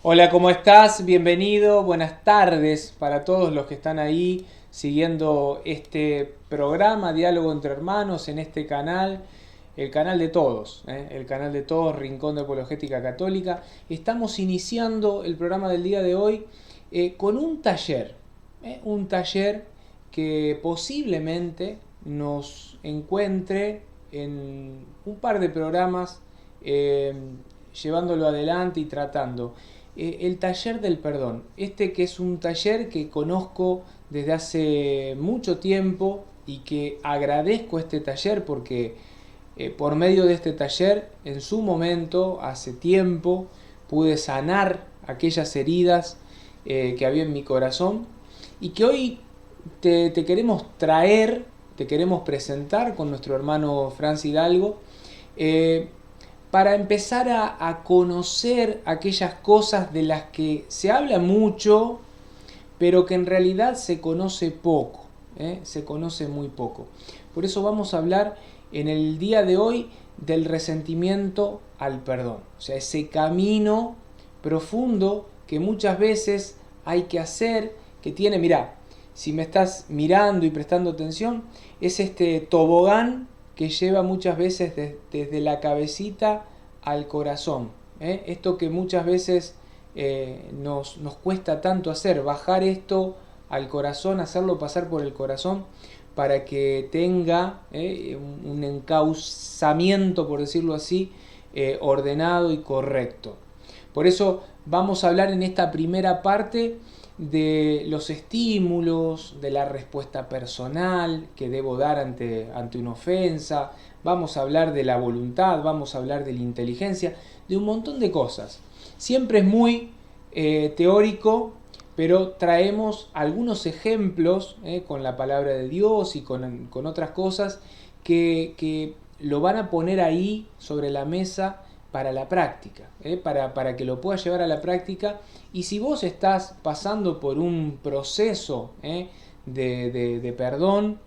Hola, ¿cómo estás? Bienvenido, buenas tardes para todos los que están ahí siguiendo este programa Diálogo entre Hermanos en este canal, el canal de todos, el canal de todos, Rincón de Apologética Católica. Estamos iniciando el programa del día de hoy con un taller que posiblemente nos encuentre en un par de programas llevándolo adelante y tratando. El taller del perdón, que es un taller que conozco desde hace mucho tiempo y que agradezco este taller porque por medio de este taller en su momento, hace tiempo, pude sanar aquellas heridas que había en mi corazón y que hoy te queremos traer, te queremos presentar con nuestro hermano Franz Hidalgo para empezar a conocer aquellas cosas de las que se habla mucho, pero que en realidad se conoce poco, se conoce muy poco. Por eso vamos a hablar en el día de hoy del resentimiento al perdón, o sea, ese camino profundo que muchas veces hay que hacer, que tiene, mirá, si me estás mirando y prestando atención, es este tobogán que lleva muchas veces desde la cabecita al corazón. Esto que muchas veces nos cuesta tanto hacer, bajar esto al corazón, hacerlo pasar por el corazón para que tenga un encauzamiento, por decirlo así, ordenado y correcto. Por eso vamos a hablar en esta primera parte de los estímulos, de la respuesta personal que debo dar ante una ofensa, vamos a hablar de la voluntad, vamos a hablar de la inteligencia, de un montón de cosas. Siempre es muy teórico, pero traemos algunos ejemplos con la palabra de Dios y con otras cosas que lo van a poner ahí sobre la mesa para la práctica, para que lo puedas llevar a la práctica. Y si vos estás pasando por un proceso de perdón,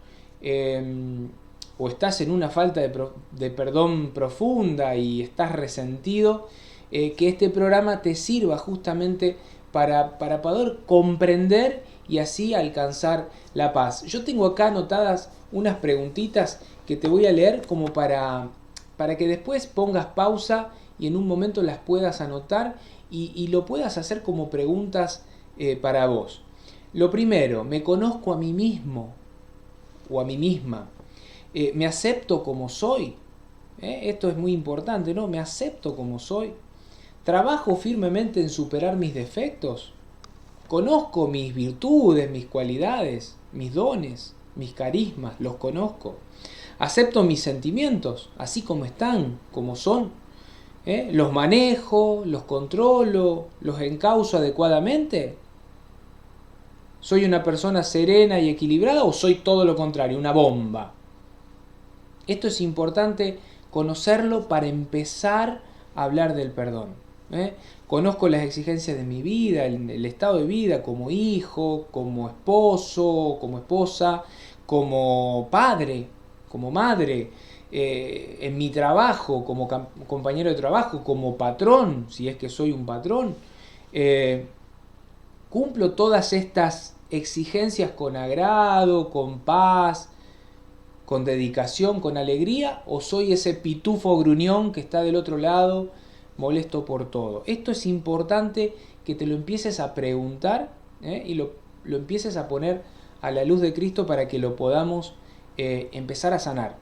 o estás en una falta de perdón profunda y estás resentido, que este programa te sirva justamente para poder comprender y así alcanzar la paz. Yo tengo acá anotadas unas preguntitas que te voy a leer como para que después pongas pausa y en un momento las puedas anotar y lo puedas hacer como preguntas para vos. Lo primero, ¿me conozco a mí mismo o a mí misma? ¿Me acepto como soy? Esto es muy importante, ¿no? ¿Me acepto como soy? ¿Trabajo firmemente en superar mis defectos? ¿Conozco mis virtudes, mis cualidades, mis dones, mis carismas? ¿Los conozco? ¿Acepto mis sentimientos, así como están, como son? ¿Los manejo, los controlo, los encauzo adecuadamente? ¿Soy una persona serena y equilibrada o soy todo lo contrario, una bomba? Esto es importante conocerlo para empezar a hablar del perdón. Conozco las exigencias de mi vida, el estado de vida como hijo, como esposo, como esposa, como padre, como madre, en mi trabajo, como compañero de trabajo, como patrón, si es que soy un patrón. Eh, Cumplo todas estas exigencias con agrado, con paz, con dedicación, con alegría, o soy ese pitufo gruñón que está del otro lado, molesto por todo. Esto es importante que te lo empieces a preguntar, y lo empieces a poner a la luz de Cristo para que lo podamos empezar a sanar.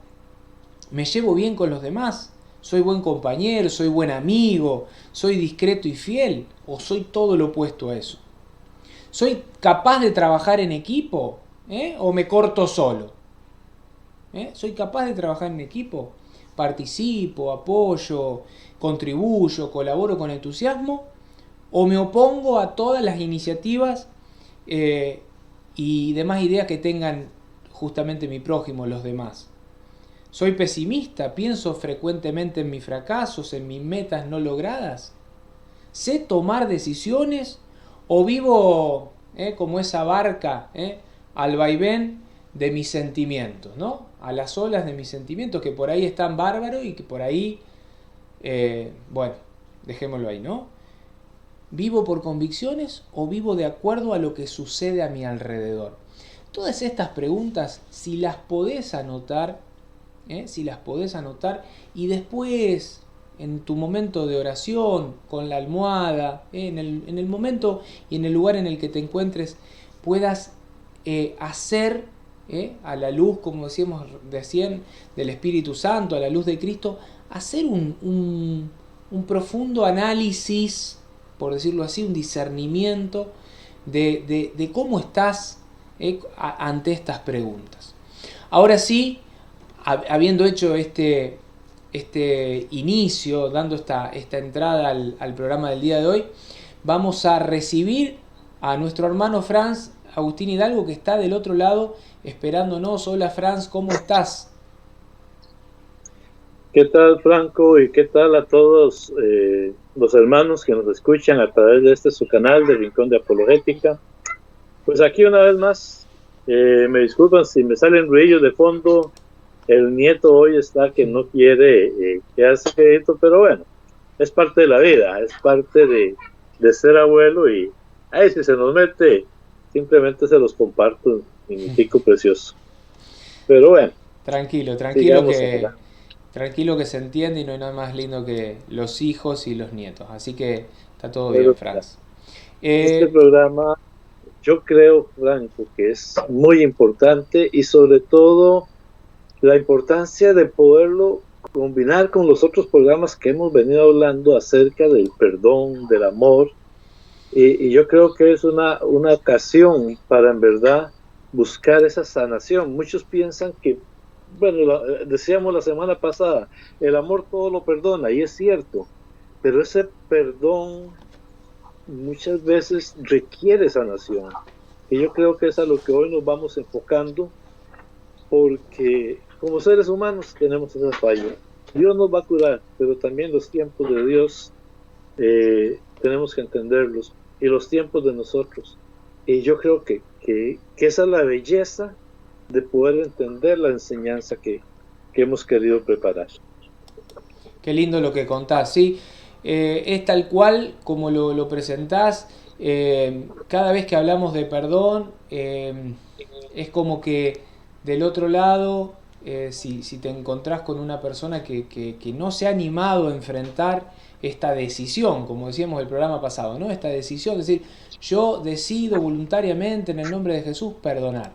¿Me llevo bien con los demás? ¿Soy buen compañero? ¿Soy buen amigo? ¿Soy discreto y fiel? ¿O soy todo lo opuesto a eso? ¿Soy capaz de trabajar en equipo? ¿O me corto solo? ¿Soy capaz de trabajar en equipo? ¿Participo, apoyo, contribuyo, colaboro con entusiasmo? ¿O me opongo a todas las iniciativas y demás ideas que tengan justamente mi prójimo, los demás? ¿Soy pesimista? ¿Pienso frecuentemente en mis fracasos, en mis metas no logradas? ¿Sé tomar decisiones o vivo como esa barca al vaivén de mis sentimientos, ¿no? A las olas de mis sentimientos, que por ahí están bárbaros y que por ahí, bueno, dejémoslo ahí, ¿no? ¿Vivo por convicciones o vivo de acuerdo a lo que sucede a mi alrededor? Todas estas preguntas, si las podés anotar, y después en tu momento de oración, con la almohada, en el momento y en el lugar en el que te encuentres, puedas hacer a la luz, como decíamos recién, del Espíritu Santo, a la luz de Cristo, hacer un profundo análisis, por decirlo así, un discernimiento de cómo estás ante estas preguntas. Ahora sí, habiendo hecho este inicio, dando esta entrada al programa del día de hoy, vamos a recibir a nuestro hermano Franz Agustín Hidalgo, que está del otro lado esperándonos. Hola Franz, ¿cómo estás? ¿Qué tal, Franco? ¿Y qué tal a todos los hermanos que nos escuchan a través de su canal de Rincón de Apologética? Pues aquí una vez más, me disculpan si me salen ruidos de fondo. El nieto hoy está que no quiere quedarse quedito, pero bueno, es parte de la vida, es parte de ser abuelo y ahí si se nos mete, simplemente se los comparto, mi tico precioso. Pero bueno, Tranquilo, sigamos adelante. tranquilo que se entiende y no hay nada más lindo que los hijos y los nietos. Así que está todo bien, Pero Franz. este Eh, programa yo creo, Franco, que es muy importante y sobre todo la importancia de poderlo combinar con los otros programas que hemos venido hablando acerca del perdón, del amor, y yo creo que es una ocasión para en verdad buscar esa sanación. Muchos piensan que, bueno, decíamos la semana pasada, el amor todo lo perdona, y es cierto, pero ese perdón muchas veces requiere sanación. Y yo creo que es a lo que hoy nos vamos enfocando, porque como seres humanos tenemos esa falla. Dios nos va a curar, pero también los tiempos de Dios tenemos que entenderlos y los tiempos de nosotros. Y yo creo que esa es la belleza de poder entender la enseñanza que hemos querido preparar. Qué lindo lo que contás, ¿sí? Es tal cual como lo presentás. Cada vez que hablamos de perdón, es como que del otro lado, si te encontrás con una persona que no se ha animado a enfrentar esta decisión, como decíamos en el programa pasado, ¿no? Esta decisión, es decir, yo decido voluntariamente en el nombre de Jesús perdonar.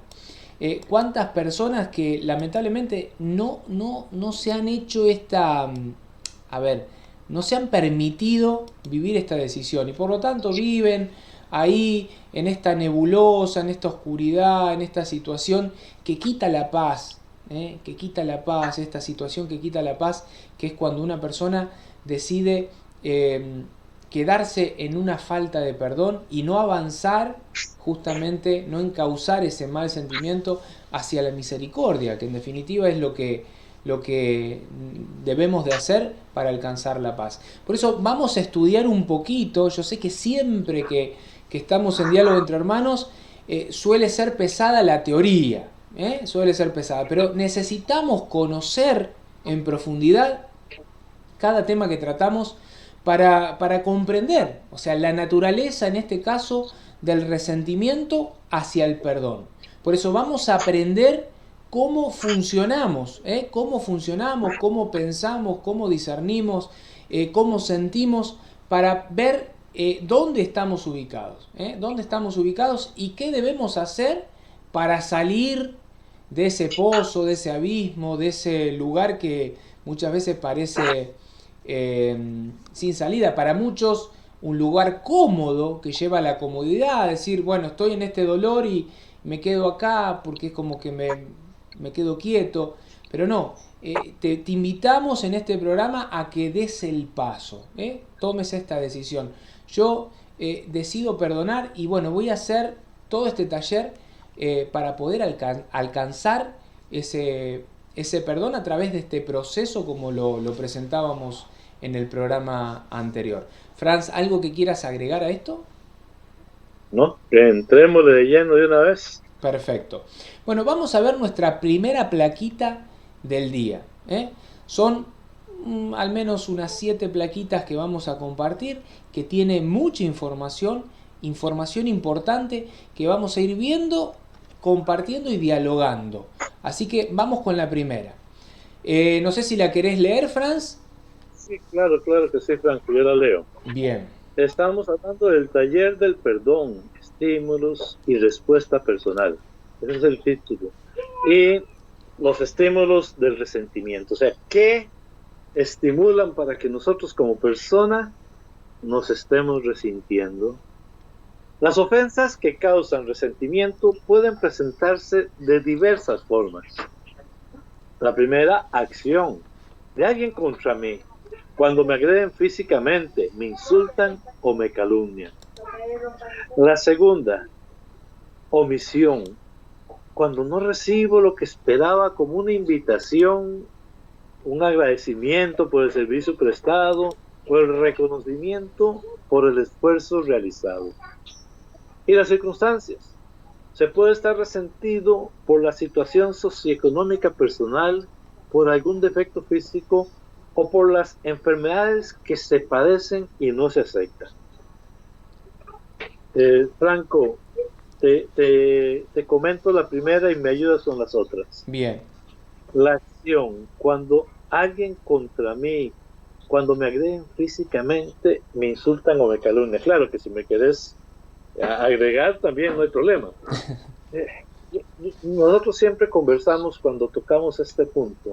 ¿Cuántas personas que lamentablemente no se han hecho a ver, no se han permitido vivir esta decisión y por lo tanto viven ahí en esta nebulosa, en esta oscuridad, en esta situación que quita la paz, que quita la paz, esta situación que quita la paz, que es cuando una persona decide quedarse en una falta de perdón y no avanzar, justamente no encauzar ese mal sentimiento hacia la misericordia, que en definitiva es lo que debemos de hacer para alcanzar la paz. Por eso vamos a estudiar un poquito. Yo sé que siempre que estamos en diálogo entre hermanos suele ser pesada la teoría, suele ser pesada, pero necesitamos conocer en profundidad cada tema que tratamos para comprender, o sea, la naturaleza en este caso del resentimiento hacia el perdón. Por eso vamos a aprender cómo funcionamos, cómo pensamos, cómo discernimos, cómo sentimos, para ver dónde estamos ubicados, dónde estamos ubicados y qué debemos hacer para salir de ese pozo, de ese abismo, de ese lugar que muchas veces parece sin salida. Para muchos un lugar cómodo que lleva a la comodidad, a decir, bueno, estoy en este dolor y me quedo acá porque es como que me quedo quieto. Pero no, te invitamos en este programa a que des el paso, tomes esta decisión. Yo decido perdonar y bueno, voy a hacer todo este taller para poder alcanzar ese perdón a través de este proceso como lo presentábamos en el programa anterior. Franz, ¿algo que quieras agregar a esto? No, entremos de lleno de una vez. Perfecto. Bueno, vamos a ver nuestra primera plaquita del día. Son al menos unas 7 plaquitas que vamos a compartir, que tiene mucha información importante que vamos a ir viendo, compartiendo y dialogando. Así que vamos con la primera. No sé si la querés leer, Franz. Sí, claro que sí, Franco, yo la leo. Bien. Estamos hablando del taller del perdón, estímulos y respuesta personal. Ese es el título. Y los estímulos del resentimiento. O sea, ¿qué estimulan para que nosotros como persona nos estemos resintiendo? Las ofensas que causan resentimiento pueden presentarse de diversas formas. La primera, acción de alguien contra mí. Cuando me agreden físicamente, me insultan o me calumnian. La segunda, omisión. Cuando no recibo lo que esperaba como una invitación, un agradecimiento por el servicio prestado o el reconocimiento por el esfuerzo realizado. Y las circunstancias. Se puede estar resentido por la situación socioeconómica personal, por algún defecto físico o por las enfermedades que se padecen y no se aceptan. Franco, te comento la primera y me ayudas con las otras. Bien. La acción, cuando alguien contra mí, cuando me agreden físicamente, me insultan o me calumnian. Claro que si me querés agregar también no hay problema. Nosotros siempre conversamos cuando tocamos este punto.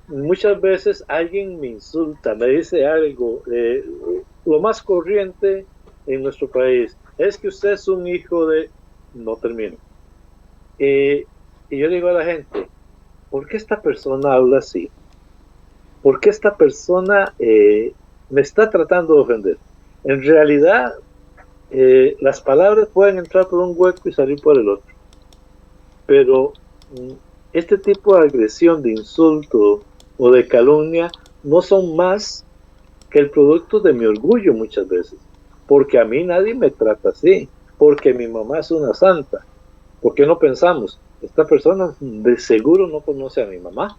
Muchas veces alguien me insulta, me dice algo. Lo más corriente en nuestro país es que usted es un hijo de... No termino. Y yo digo a la gente, ¿por qué esta persona habla así? ¿Por qué esta persona me está tratando de ofender? En realidad, las palabras pueden entrar por un hueco y salir por el otro. Pero este tipo de agresión, de insulto o de calumnia no son más que el producto de mi orgullo muchas veces, porque a mí nadie me trata así, porque mi mamá es una santa. ¿Por qué no pensamos? Esta persona de seguro no conoce a mi mamá,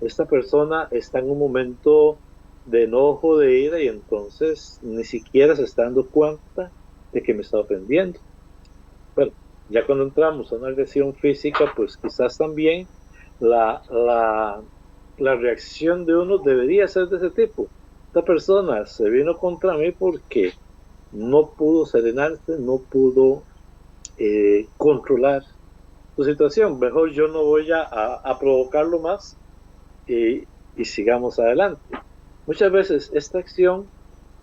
esta persona está en un momento de enojo, de ira, y entonces ni siquiera se está dando cuenta de que me está ofendiendo. Bueno, ya cuando entramos a una agresión física, pues quizás también la reacción de uno debería ser de ese tipo. Esta persona se vino contra mí porque no pudo serenarse, no pudo controlar su situación. Mejor yo no voy a provocarlo más y sigamos adelante. Muchas veces esta acción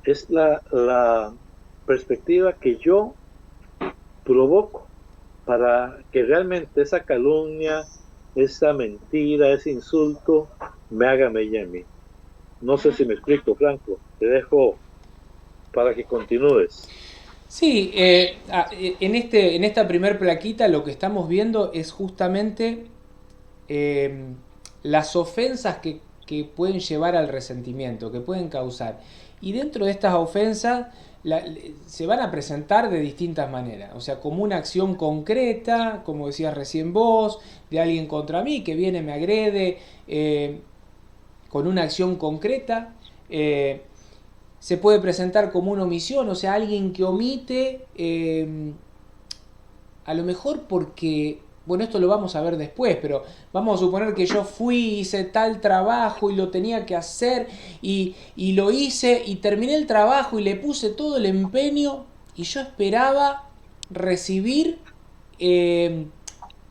es la perspectiva que yo provoco para que realmente esa calumnia, esa mentira, ese insulto me haga mella en mí. No sé si me explico, Franco. Te dejo para que continúes. Sí, en esta primer plaquita lo que estamos viendo es justamente las ofensas que pueden llevar al resentimiento, que pueden causar. Y dentro de estas ofensas se van a presentar de distintas maneras, o sea, como una acción concreta, como decías recién vos, de alguien contra mí que viene, me agrede, con una acción concreta. Se puede presentar como una omisión, o sea, alguien que omite, a lo mejor porque, bueno, esto lo vamos a ver después, pero vamos a suponer que yo fui, hice tal trabajo y lo tenía que hacer y lo hice y terminé el trabajo y le puse todo el empeño y yo esperaba recibir,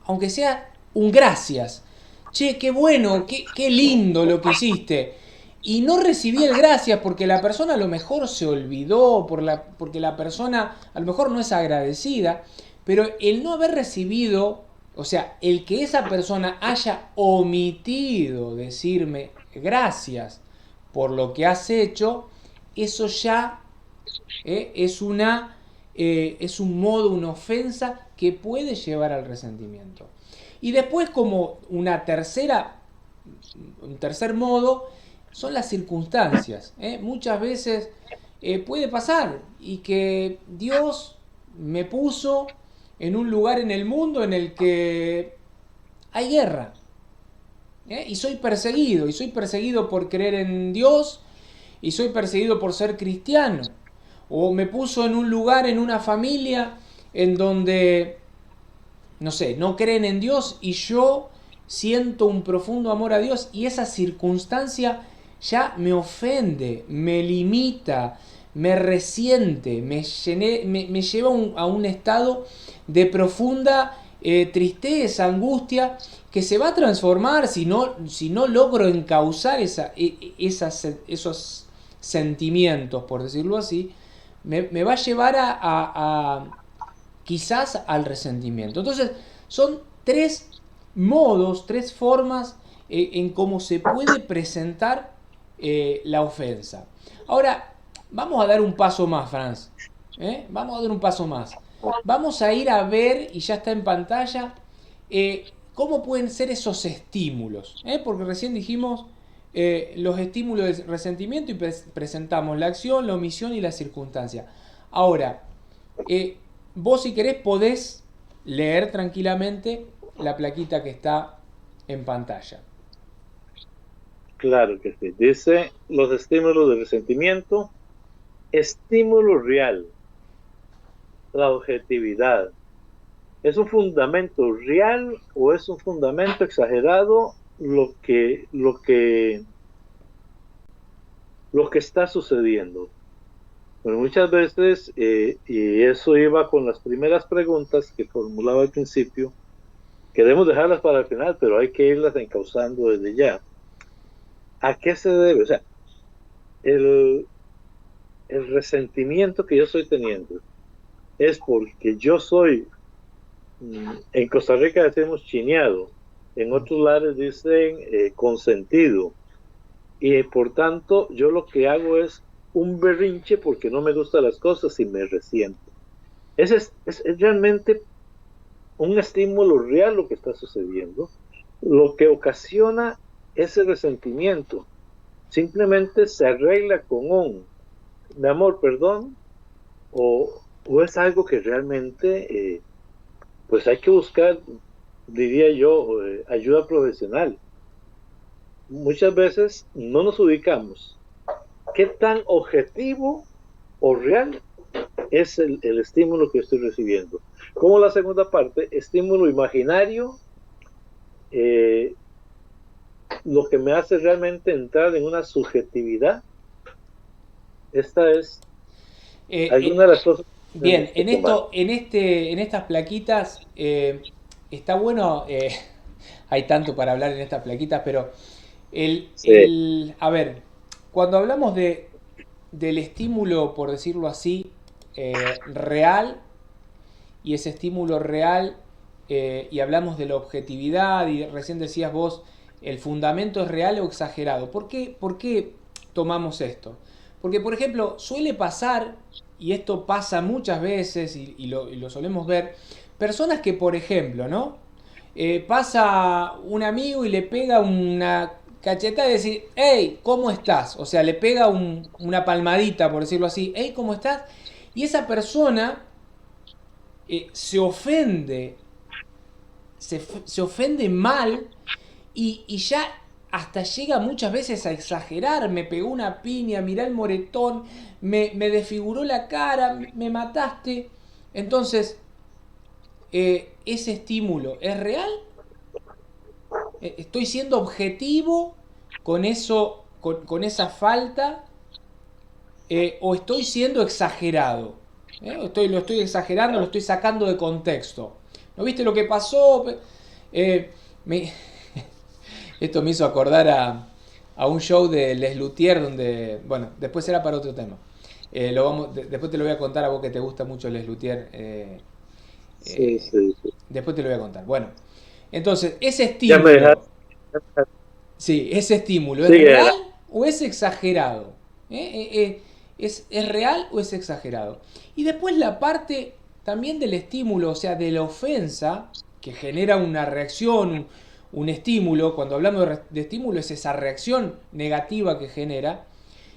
aunque sea un gracias. Che, qué bueno, qué lindo lo que hiciste. Y no recibí el gracias porque la persona a lo mejor se olvidó, porque la persona a lo mejor no es agradecida, pero el no haber recibido, o sea, el que esa persona haya omitido decirme gracias por lo que has hecho, eso ya es un modo, una ofensa que puede llevar al resentimiento. Y después como un tercer modo, son las circunstancias. Muchas veces puede pasar y que Dios me puso en un lugar en el mundo en el que hay guerra. Y soy perseguido por creer en Dios, y soy perseguido por ser cristiano. O me puso en un lugar, en una familia, en donde, no sé, no creen en Dios y yo siento un profundo amor a Dios y esa circunstancia ya me ofende, me limita, me resiente, me lleva a un estado de profunda tristeza, angustia, que se va a transformar si no logro encauzar esos sentimientos, por decirlo así, me va a llevar quizás al resentimiento. Entonces, son tres modos, tres formas en cómo se puede presentar la ofensa. Ahora, vamos a dar un paso más, Franz. Vamos a dar un paso más. Vamos a ir a ver, y ya está en pantalla, cómo pueden ser esos estímulos. Porque recién dijimos los estímulos de resentimiento y presentamos la acción, la omisión y la circunstancia. Ahora, vos si querés podés leer tranquilamente la plaquita que está en pantalla. Claro que sí. Dice los estímulos de resentimiento, estímulo real, la objetividad. ¿Es un fundamento real o es un fundamento exagerado lo que está sucediendo? Bueno, muchas veces, y eso iba con las primeras preguntas que formulaba al principio, queremos dejarlas para el final, pero hay que irlas encauzando desde ya. ¿A qué se debe? O sea, el resentimiento que yo estoy teniendo es porque yo soy, en Costa Rica decimos chineado, en otros lares dicen consentido, y por tanto yo lo que hago es un berrinche porque no me gustan las cosas y me resiento. Es realmente un estímulo real lo que está sucediendo, lo que ocasiona ese resentimiento. Simplemente se arregla con un mi amor, perdón, o es algo que realmente pues hay que buscar, diría yo, ayuda profesional. Muchas veces no nos ubicamos qué tan objetivo o real es el estímulo que estoy recibiendo. Como la segunda parte, estímulo imaginario, lo que me hace realmente entrar en una subjetividad. Esta es alguna de las cosas. Bien, en estas plaquitas está bueno, hay tanto para hablar en estas plaquitas, pero a ver, cuando hablamos del estímulo, por decirlo así, real, y ese estímulo real, y hablamos de la objetividad, y recién decías vos, el fundamento es real o exagerado. ¿Por qué tomamos esto? Porque, por ejemplo, suele pasar, y esto pasa muchas veces, y lo solemos ver, personas que, por ejemplo, ¿no? pasa un amigo y le pega una cachetada y decir, hey, ¿cómo estás? O sea, le pega una palmadita, por decirlo así, hey, ¿cómo estás? Y esa persona se ofende, se ofende mal y ya hasta llega muchas veces a exagerar. Me pegó una piña, mirá el moretón, me desfiguró la cara, me mataste. Entonces, ese estímulo es real. Estoy siendo objetivo con eso, con esa falta, o estoy siendo exagerado. Lo estoy exagerando, lo estoy sacando de contexto. ¿No viste lo que pasó? Eh, me, Esto me hizo acordar a un show de Les Luthier donde, bueno, después era para otro tema. Después te lo voy a contar a vos que te gusta mucho Les Luthier. Sí, sí, sí. Después te lo voy a contar. Bueno, entonces, ese Ya me estímulo, dejaste. sí, ese estímulo, ¿es Sigue, real o es exagerado? ¿Es real o es exagerado? Y después la parte también del estímulo, o sea, de la ofensa, que genera una reacción, un estímulo. Cuando hablamos de estímulo es esa reacción negativa que genera.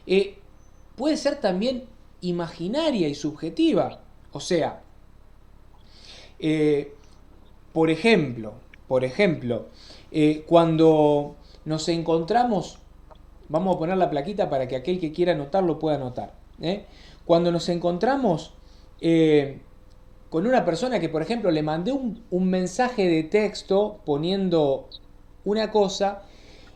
eh, Puede ser también imaginaria y subjetiva. O sea, eh, por ejemplo, por ejemplo, cuando nos encontramos, vamos a poner la plaquita para que aquel que quiera anotar lo pueda anotar. Cuando nos encontramos con una persona que, por ejemplo, le mandé un mensaje de texto poniendo una cosa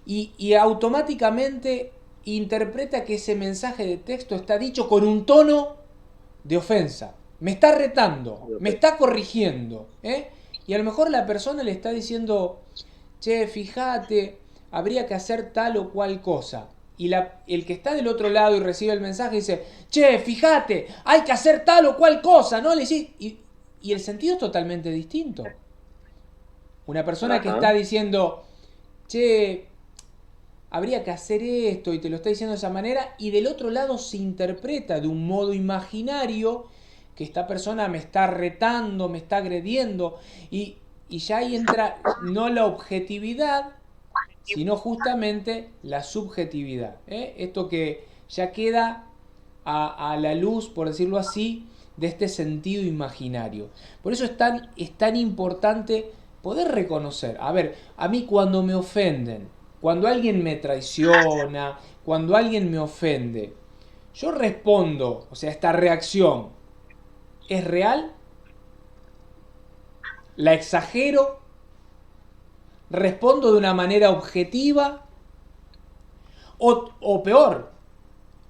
y automáticamente interpreta que ese mensaje de texto está dicho con un tono de ofensa. Me está retando, me está corrigiendo. Y a lo mejor la persona le está diciendo, che, fíjate, habría que hacer tal o cual cosa. Y el que está del otro lado y recibe el mensaje dice, che, fíjate, hay que hacer tal o cual cosa, ¿no? Y el sentido es totalmente distinto. Una persona que ajá. está diciendo, che, habría que hacer esto y te lo está diciendo de esa manera, y del otro lado se interpreta de un modo imaginario que esta persona me está retando, me está agrediendo, y ya ahí entra no la objetividad, sino justamente la subjetividad. Esto que ya queda a la luz, por decirlo así, de este sentido imaginario. Por eso es tan importante poder reconocer, a ver, a mí cuando me ofenden, cuando alguien me traiciona, cuando alguien me ofende, yo respondo, o sea, esta reacción es real, la exagero, respondo de una manera objetiva, o peor,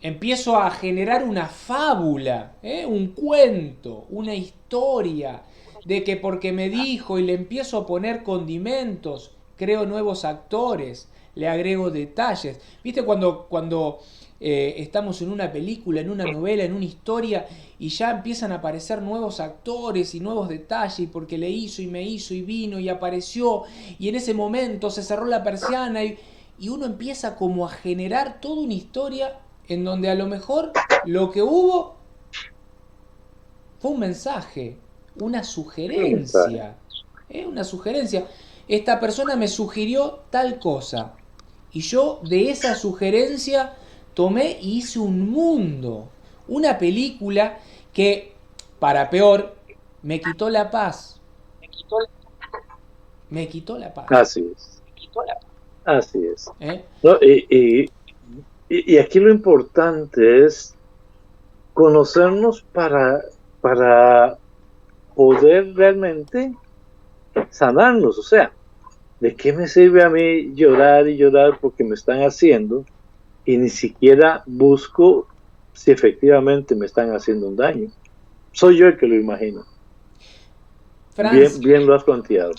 empiezo a generar una fábula, un cuento, una historia, de que porque me dijo y le empiezo a poner condimentos, creo nuevos actores, le agrego detalles. ¿Viste cuando estamos en una película, en una novela, en una historia y ya empiezan a aparecer nuevos actores y nuevos detalles y porque le hizo y me hizo y vino y apareció y en ese momento se cerró la persiana y uno empieza como a generar toda una historia en donde a lo mejor lo que hubo fue un mensaje, una Un mensaje. sugerencia, una sugerencia. Esta persona me sugirió tal cosa y yo de esa sugerencia tomé y hice un mundo, una película que, para peor, me quitó la paz, me quitó la paz. Así es. Así es. ¿eh? No, y aquí lo importante es conocernos para poder realmente sanarnos. O sea, ¿de qué me sirve a mí llorar y llorar porque me están haciendo y ni siquiera busco si efectivamente me están haciendo un daño? Soy yo el que lo imagino. Bien, Franz, bien lo has planteado.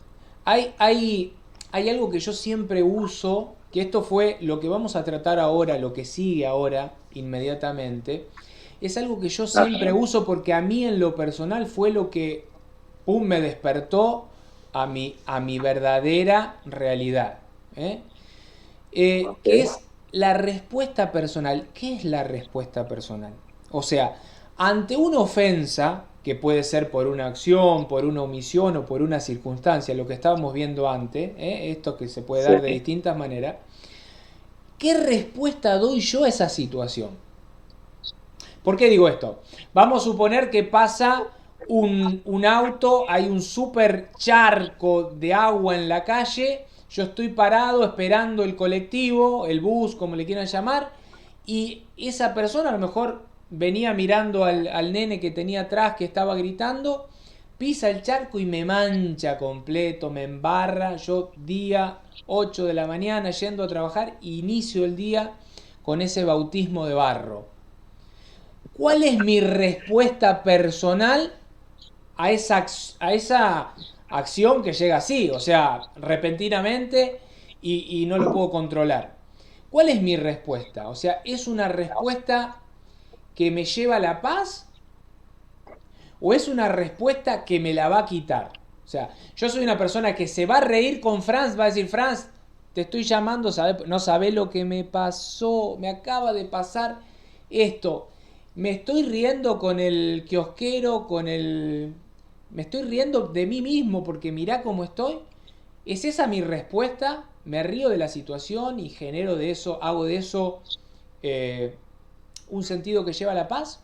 hay algo que yo siempre uso, que esto fue lo que vamos a tratar ahora, lo que sigue ahora, inmediatamente. Es algo que yo siempre Ajá. uso porque a mí en lo personal fue lo que, pum, me despertó a mi verdadera realidad. ¿eh? Que Okay. es la respuesta personal. ¿Qué es la respuesta personal? O sea, ante una ofensa que puede ser por una acción, por una omisión o por una circunstancia, lo que estábamos viendo antes, esto que se puede dar de distintas maneras. ¿Qué respuesta doy yo a esa situación? ¿Por qué digo esto? Vamos a suponer que pasa un auto, hay un super charco de agua en la calle, yo estoy parado esperando el colectivo, el bus, como le quieran llamar, y esa persona a lo mejor venía mirando al nene que tenía atrás que estaba gritando, pisa el charco y me mancha completo, me embarra. Yo día 8 de la mañana yendo a trabajar, inicio el día con ese bautismo de barro. ¿Cuál es mi respuesta personal a esa acción que llega así? O sea, repentinamente y no lo puedo controlar. ¿Cuál es mi respuesta? O sea, ¿es una respuesta que me lleva a la paz o es una respuesta que me la va a quitar? O sea, yo soy una persona que se va a reír con Franz, va a decir, Franz, te estoy llamando, no sabés lo que me pasó, me acaba de pasar esto. Me estoy riendo con el kiosquero, me estoy riendo de mí mismo porque mirá cómo estoy. ¿Es esa mi respuesta? Me río de la situación y genero de eso, hago de eso eh, un sentido que lleva a la paz,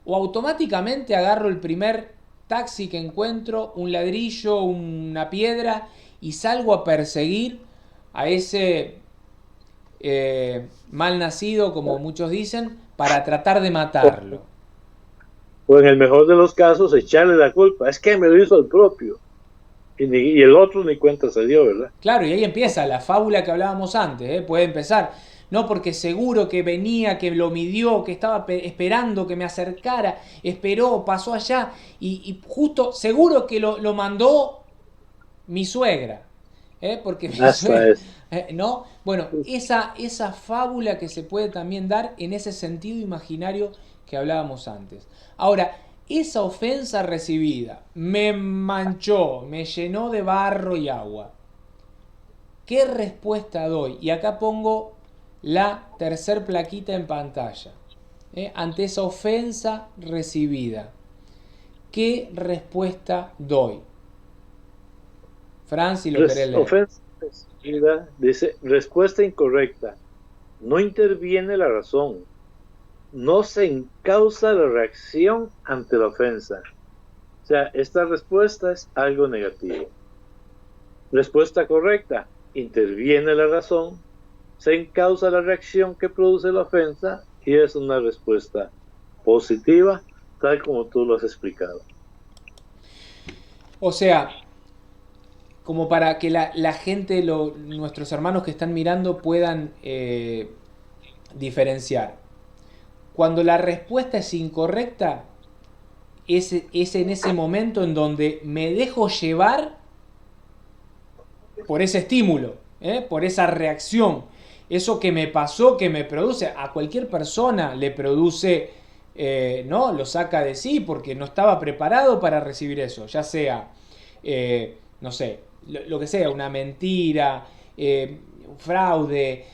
o automáticamente agarro el primer taxi que encuentro, un ladrillo, una piedra, y salgo a perseguir a ese mal nacido, como muchos dicen, para tratar de matarlo. O en el mejor de los casos, echarle la culpa. Es que me lo hizo el propio. Y el otro ni cuenta se dio, ¿verdad? Claro, y ahí empieza la fábula que hablábamos antes, puede empezar. No, porque seguro que venía, que lo midió, que estaba esperando que me acercara, esperó, pasó allá, y justo, seguro que lo mandó mi suegra. Porque mi Hasta suegra, es. ¿no? Bueno, esa fábula que se puede también dar en ese sentido imaginario que hablábamos antes. Ahora, esa ofensa recibida me manchó, me llenó de barro y agua. ¿Qué respuesta doy? Y acá pongo la tercer plaquita en pantalla. Ante esa ofensa recibida, ¿qué respuesta doy? Fran, si lo querés leer. Ofensa recibida, dice, respuesta incorrecta. No interviene la razón. No se encausa la reacción ante la ofensa. O sea, esta respuesta es algo negativo. Respuesta correcta. Interviene la razón, se encausa la reacción que produce la ofensa y es una respuesta positiva, tal como tú lo has explicado. O sea, como para que la gente, nuestros hermanos que están mirando puedan diferenciar. Cuando la respuesta es incorrecta, es en ese momento en donde me dejo llevar por ese estímulo, por esa reacción. Eso que me pasó, que me produce, a cualquier persona le produce, ¿no? Lo saca de sí porque no estaba preparado para recibir eso, ya sea, no sé, lo que sea, una mentira, un fraude,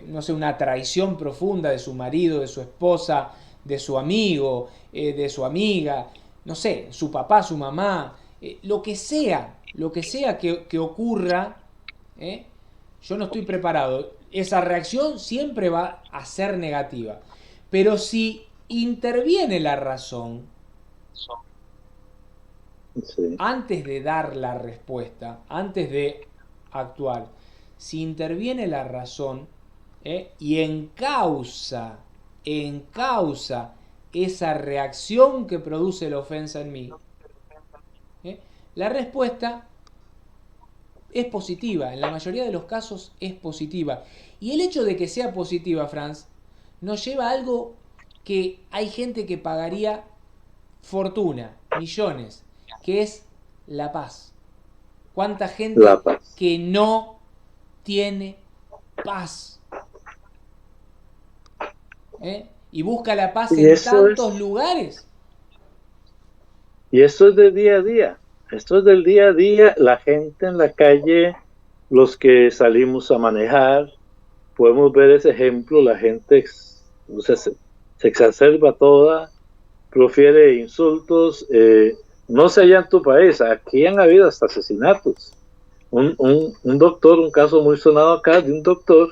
no sé, una traición profunda de su marido, de su esposa, de su amigo, de su amiga, no sé, su papá, su mamá, lo que sea que ocurra, yo no estoy preparado. Esa reacción siempre va a ser negativa. Pero si interviene la razón, Sí. antes de dar la respuesta, antes de actuar, si interviene la razón y encausa esa reacción que produce la ofensa en mí, la respuesta es positiva, en la mayoría de los casos es positiva. Y el hecho de que sea positiva, Franz, nos lleva a algo que hay gente que pagaría fortuna, millones, que es la paz. ¿Cuánta La gente paz. que no tiene paz? Y busca la paz Y en eso tantos es, lugares. y esto es del día a día. Esto es del día a día, la gente en la calle, los que salimos a manejar, podemos ver ese ejemplo, la gente, o sea, se exacerba toda, profiere insultos. No sé allá en tu país, aquí han habido hasta asesinatos. Un doctor, un caso muy sonado acá de un doctor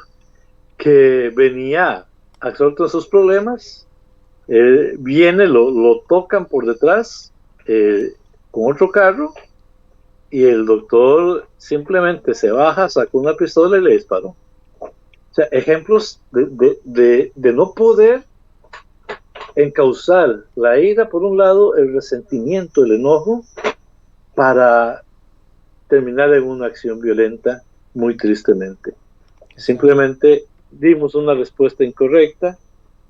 que venía absorto en sus problemas, viene, lo tocan por detrás con otro carro y el doctor simplemente se baja, sacó una pistola y le disparó. O sea, ejemplos de no poder encauzar la ira por un lado, el resentimiento, el enojo, para terminar en una acción violenta muy tristemente. Simplemente dimos una respuesta incorrecta,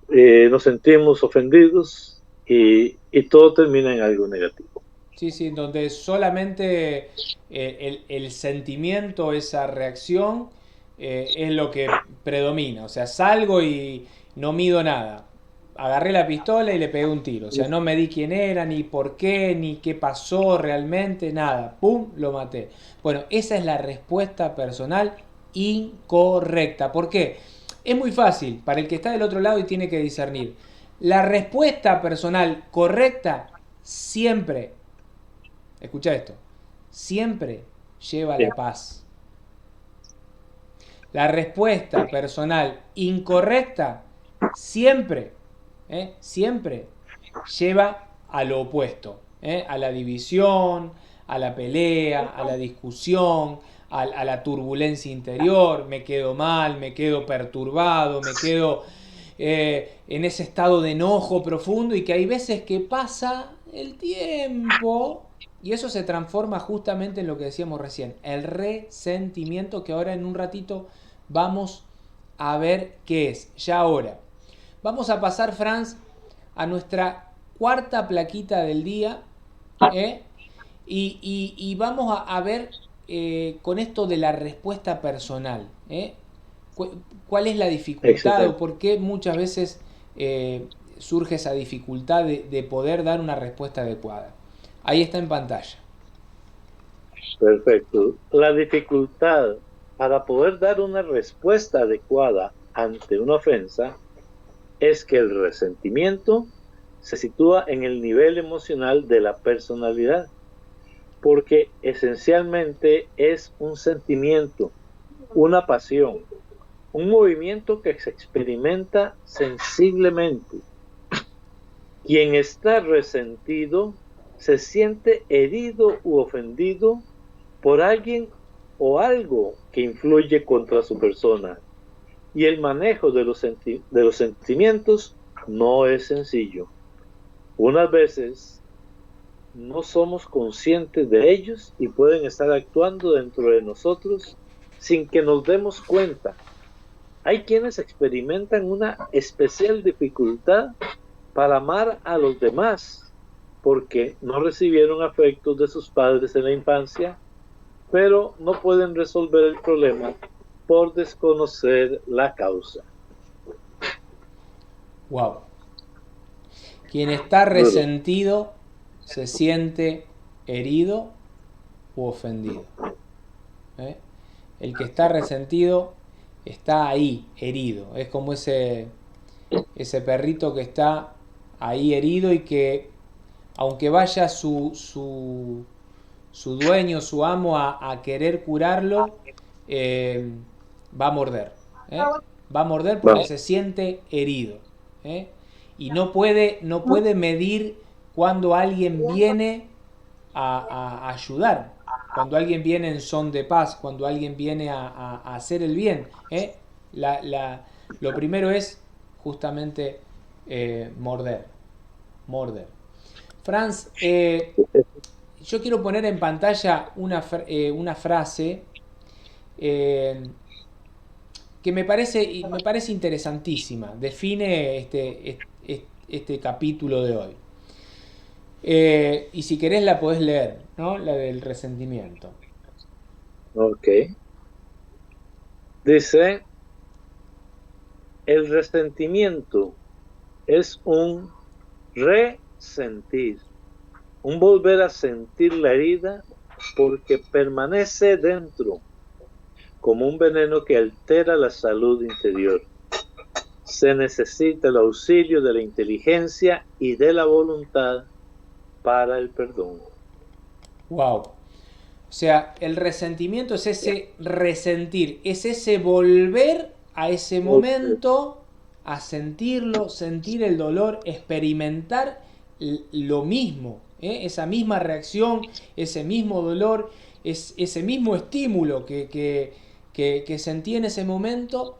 nos sentimos ofendidos y todo termina en algo negativo. Sí, sí, donde solamente el sentimiento, esa reacción, es lo que predomina. O sea, salgo y no mido nada. Agarré la pistola y le pegué un tiro. O sea, no me di quién era, ni por qué, ni qué pasó realmente, nada. ¡Pum! Lo maté. Bueno, esa es la respuesta personal incorrecta. ¿Por qué? Es muy fácil para el que está del otro lado y tiene que discernir. La respuesta personal correcta siempre, escucha esto, siempre lleva a la paz. La respuesta personal incorrecta siempre, siempre lleva a lo opuesto, a la división, a la pelea, a la discusión, a la turbulencia interior. Me quedo mal, me quedo perturbado, me quedo en ese estado de enojo profundo, y que hay veces que pasa el tiempo y eso se transforma justamente en lo que decíamos recién, el resentimiento, que ahora en un ratito vamos a ver qué es. Ya ahora vamos a pasar, Franz, a nuestra cuarta plaquita del día, y vamos a ver con esto de la respuesta personal, cuál es la dificultad. Excelente. O por qué muchas veces surge esa dificultad de poder dar una respuesta adecuada. Ahí está en pantalla. Perfecto. La dificultad para poder dar una respuesta adecuada ante una ofensa es que el resentimiento se sitúa en el nivel emocional de la personalidad, porque esencialmente es un sentimiento, una pasión, un movimiento que se experimenta sensiblemente. Quien está resentido se siente herido u ofendido por alguien o algo que influye contra su persona, y el manejo de los sentimientos no es sencillo. Unas veces no somos conscientes de ellos y pueden estar actuando dentro de nosotros sin que nos demos cuenta. Hay quienes experimentan una especial dificultad para amar a los demás porque no recibieron afectos de sus padres en la infancia, pero no pueden resolver el problema por desconocer la causa. Wow. Quien está resentido se siente herido u ofendido. El que está resentido está ahí, herido. Es como ese perrito que está ahí herido y que, aunque vaya su dueño, su amo, a querer curarlo, va a morder. Va a morder porque se siente herido. Y no puede medir cuando alguien viene a ayudar, cuando alguien viene en son de paz, cuando alguien viene a hacer el bien. Lo primero es justamente morder. Franz, yo quiero poner en pantalla una frase que me parece interesantísima. Define este capítulo de hoy. Y si querés la podés leer, ¿no? La del resentimiento. Ok. Dice: el resentimiento es un resentir, un volver a sentir la herida porque permanece dentro, como un veneno que altera la salud interior. se necesita el auxilio de la inteligencia y de la voluntad para el perdón. Wow. O sea, el resentimiento es ese resentir, es ese volver a ese momento, a sentirlo, sentir el dolor, experimentar lo mismo, esa misma reacción, ese mismo dolor, ese mismo estímulo que sentí en ese momento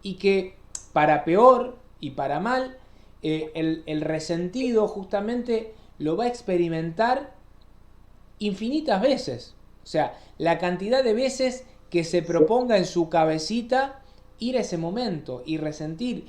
y que para peor y para mal, el resentido justamente lo va a experimentar infinitas veces. O sea, la cantidad de veces que se proponga en su cabecita ir a ese momento y resentir.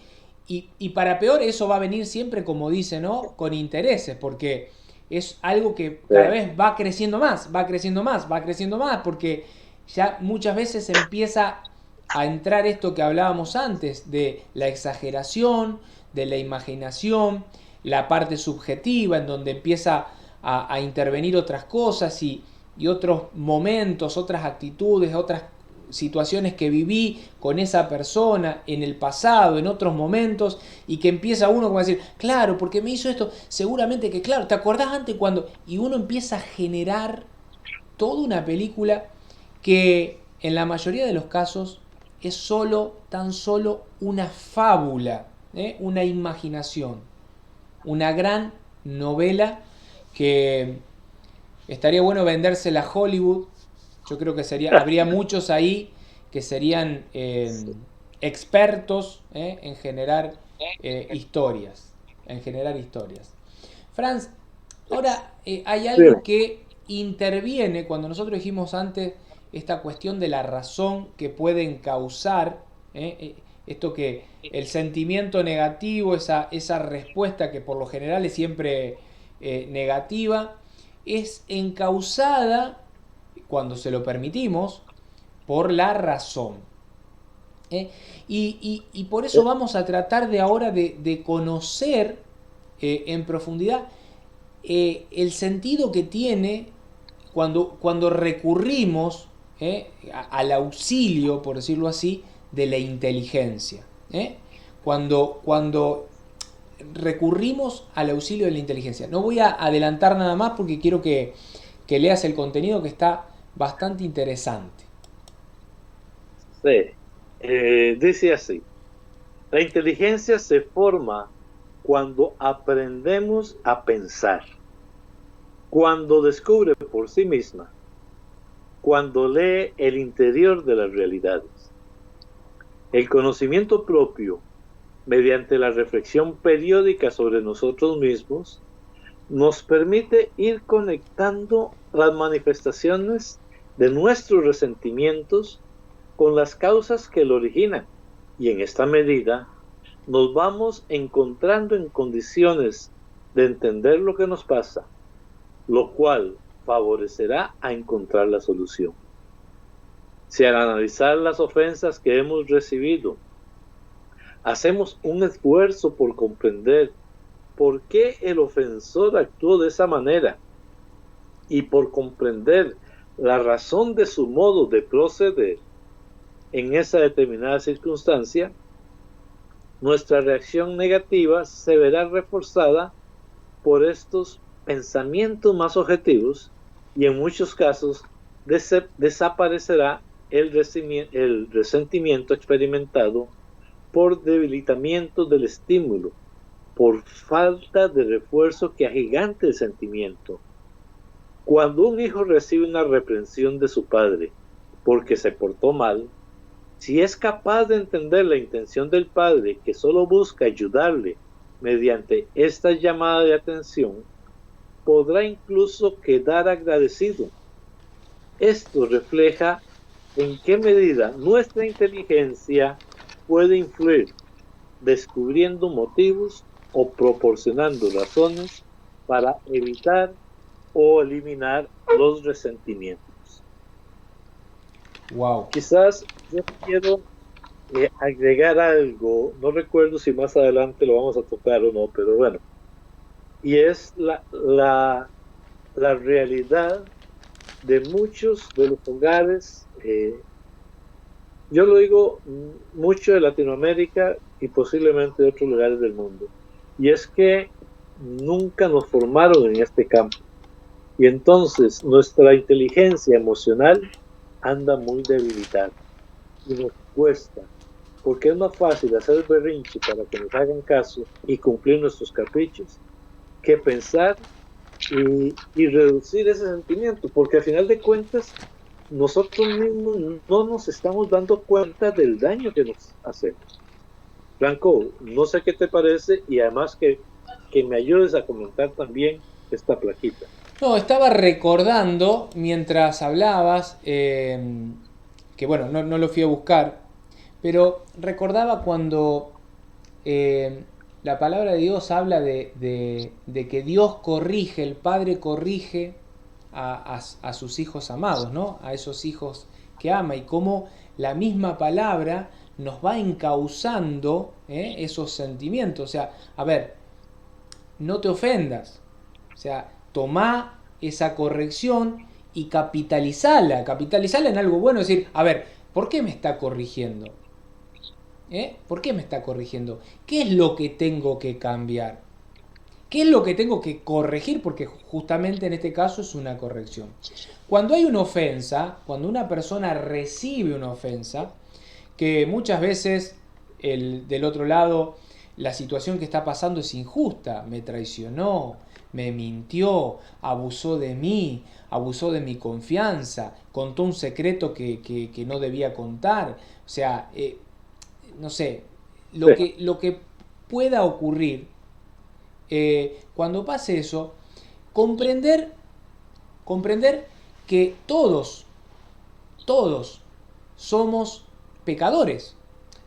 Y para peor, eso va a venir siempre, como dice, ¿no? Con intereses, porque es algo que cada vez va creciendo más, va creciendo más, va creciendo más, porque ya muchas veces empieza a entrar esto que hablábamos antes, de la exageración, de la imaginación, la parte subjetiva, en donde empieza a intervenir otras cosas y otros momentos, otras actitudes, otras situaciones que viví con esa persona en el pasado, en otros momentos, y que empieza uno como a decir, claro, porque me hizo esto, seguramente que claro, ¿te acordás antes cuando? Y uno empieza a generar toda una película que en la mayoría de los casos es solo, tan solo una fábula, una imaginación, una gran novela que estaría bueno vendérsela a Hollywood. Yo creo que habría muchos ahí que serían expertos en generar historias. En generar historias. Franz, ahora hay algo que interviene cuando nosotros dijimos antes esta cuestión de la razón que pueden causar, esto que el sentimiento negativo, esa respuesta que por lo general es siempre negativa, es encausada, cuando se lo permitimos, por la razón. Y por eso vamos a tratar de ahora de conocer en profundidad el sentido que tiene cuando recurrimos al auxilio, por decirlo así, de la inteligencia. Cuando recurrimos al auxilio de la inteligencia. No voy a adelantar nada más porque quiero que leas el contenido, que está bastante interesante. Sí. Dice así: la inteligencia se forma cuando aprendemos a pensar, cuando descubre por sí misma, cuando lee el interior de las realidades. El conocimiento propio, mediante la reflexión periódica sobre nosotros mismos, nos permite ir conectando las manifestaciones de nuestros resentimientos con las causas que lo originan, y en esta medida nos vamos encontrando en condiciones de entender lo que nos pasa, lo cual favorecerá a encontrar la solución. Si al analizar las ofensas que hemos recibido, hacemos un esfuerzo por comprender por qué el ofensor actuó de esa manera y por comprender la razón de su modo de proceder en esa determinada circunstancia, nuestra reacción negativa se verá reforzada por estos pensamientos más objetivos y en muchos casos desaparecerá el resentimiento experimentado por debilitamiento del estímulo, por falta de refuerzo que agigante el sentimiento. Cuando un hijo recibe una reprensión de su padre porque se portó mal, si es capaz de entender la intención del padre, que solo busca ayudarle mediante esta llamada de atención, podrá incluso quedar agradecido. Esto refleja en qué medida nuestra inteligencia puede influir, descubriendo motivos o proporcionando razones para evitar o eliminar los resentimientos. Wow. Quizás yo quiero agregar algo, no recuerdo si más adelante lo vamos a tocar o no, pero bueno, y es la realidad de muchos de los hogares yo lo digo mucho de Latinoamérica y posiblemente de otros lugares del mundo. Y es que nunca nos formaron en este campo. Y entonces nuestra inteligencia emocional anda muy debilitada y nos cuesta, porque es más fácil hacer el berrinche para que nos hagan caso y cumplir nuestros caprichos que pensar y reducir ese sentimiento, porque al final de cuentas nosotros mismos no nos estamos dando cuenta del daño que nos hacemos. Franco, no sé qué te parece y además que me ayudes a comentar también esta plaquita. No, estaba recordando mientras hablabas, que bueno, no lo fui a buscar, pero recordaba cuando eh, la palabra de Dios habla de que Dios corrige, el Padre corrige a sus hijos amados, ¿no? A esos hijos que ama y cómo la misma palabra nos va encauzando esos sentimientos. O sea, a ver, no te ofendas. O sea, tomá esa corrección y capitalizala en algo bueno. Es decir, a ver, ¿por qué me está corrigiendo? ¿Por qué me está corrigiendo? ¿Qué es lo que tengo que cambiar? ¿Qué es lo que tengo que corregir? Porque justamente en este caso es una corrección. Cuando hay una ofensa, cuando una persona recibe una ofensa, que muchas veces del otro lado la situación que está pasando es injusta, me traicionó, me mintió, abusó de mí, abusó de mi confianza, contó un secreto que no debía contar, o sea, no sé, Sí, lo que pueda ocurrir cuando pase eso, comprender, comprender que todos somos pecadores.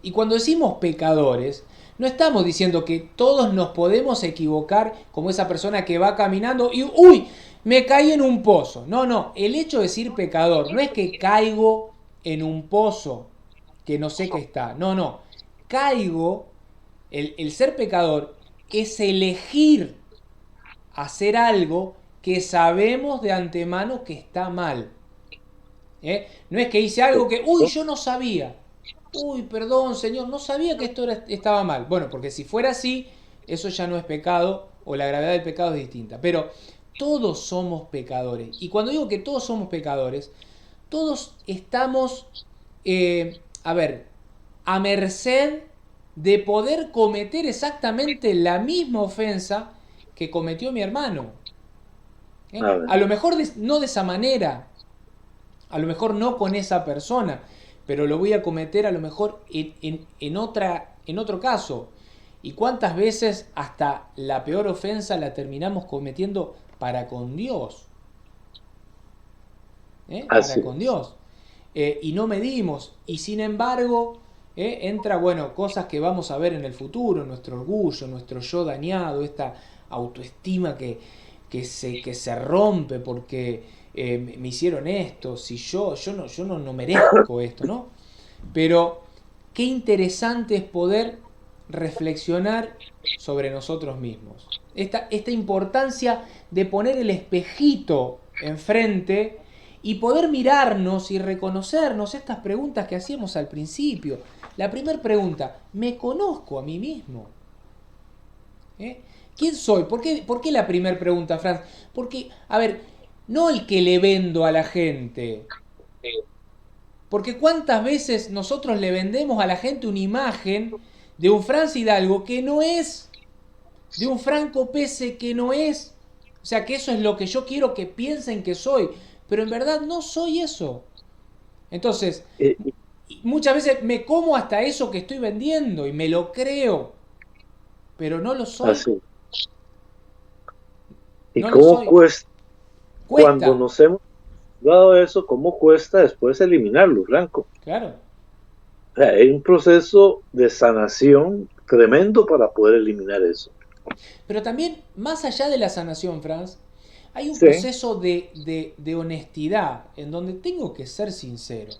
Y cuando decimos pecadores, no estamos diciendo que todos nos podemos equivocar como esa persona que va caminando y ¡uy! Me caí en un pozo. No, no, el hecho de decir pecador no es que caigo en un pozo que no sé qué está. No, no. Caigo, el ser pecador es elegir hacer algo que sabemos de antemano que está mal. No es que hice algo que, uy, yo no sabía. Uy, perdón, Señor, no sabía que esto estaba mal. Bueno, porque si fuera así, eso ya no es pecado o la gravedad del pecado es distinta. Pero todos somos pecadores. Y cuando digo que todos somos pecadores, todos estamos, a ver, a merced de poder cometer exactamente la misma ofensa que cometió mi hermano. a ver, A lo mejor no de esa manera, a lo mejor no con esa persona, pero lo voy a cometer a lo mejor en otro caso. ¿Y cuántas veces hasta la peor ofensa la terminamos cometiendo para con Dios? Para así con es. Dios. Y no medimos. Y sin embargo, entra, bueno, cosas que vamos a ver en el futuro, nuestro orgullo, nuestro yo dañado, esta autoestima que se rompe porque me hicieron esto, si yo no merezco esto, ¿no? Pero qué interesante es poder reflexionar sobre nosotros mismos. Esta importancia de poner el espejito enfrente y poder mirarnos y reconocernos estas preguntas que hacíamos al principio. La primera pregunta, ¿me conozco a mí mismo? ¿Eh? ¿Quién soy? Por qué la primera pregunta, Franz? Porque, a ver, no el que le vendo a la gente. Porque cuántas veces nosotros le vendemos a la gente una imagen de un Franz Hidalgo que no es, de un Franco Pese que no es. O sea, que eso es lo que yo quiero que piensen que soy. Pero en verdad no soy eso. Entonces, Y, muchas veces me como hasta eso que estoy vendiendo y me lo creo. Pero no lo soy. así. ¿Y No lo cómo soy. cuesta cuando Cuesta. nos hemos dado eso, cómo cuesta después eliminarlo, Franco? Claro. O sea, hay un proceso de sanación tremendo para poder eliminar eso. Pero también, más allá de la sanación, Franz, hay un Sí, proceso de honestidad en donde tengo que ser sincero.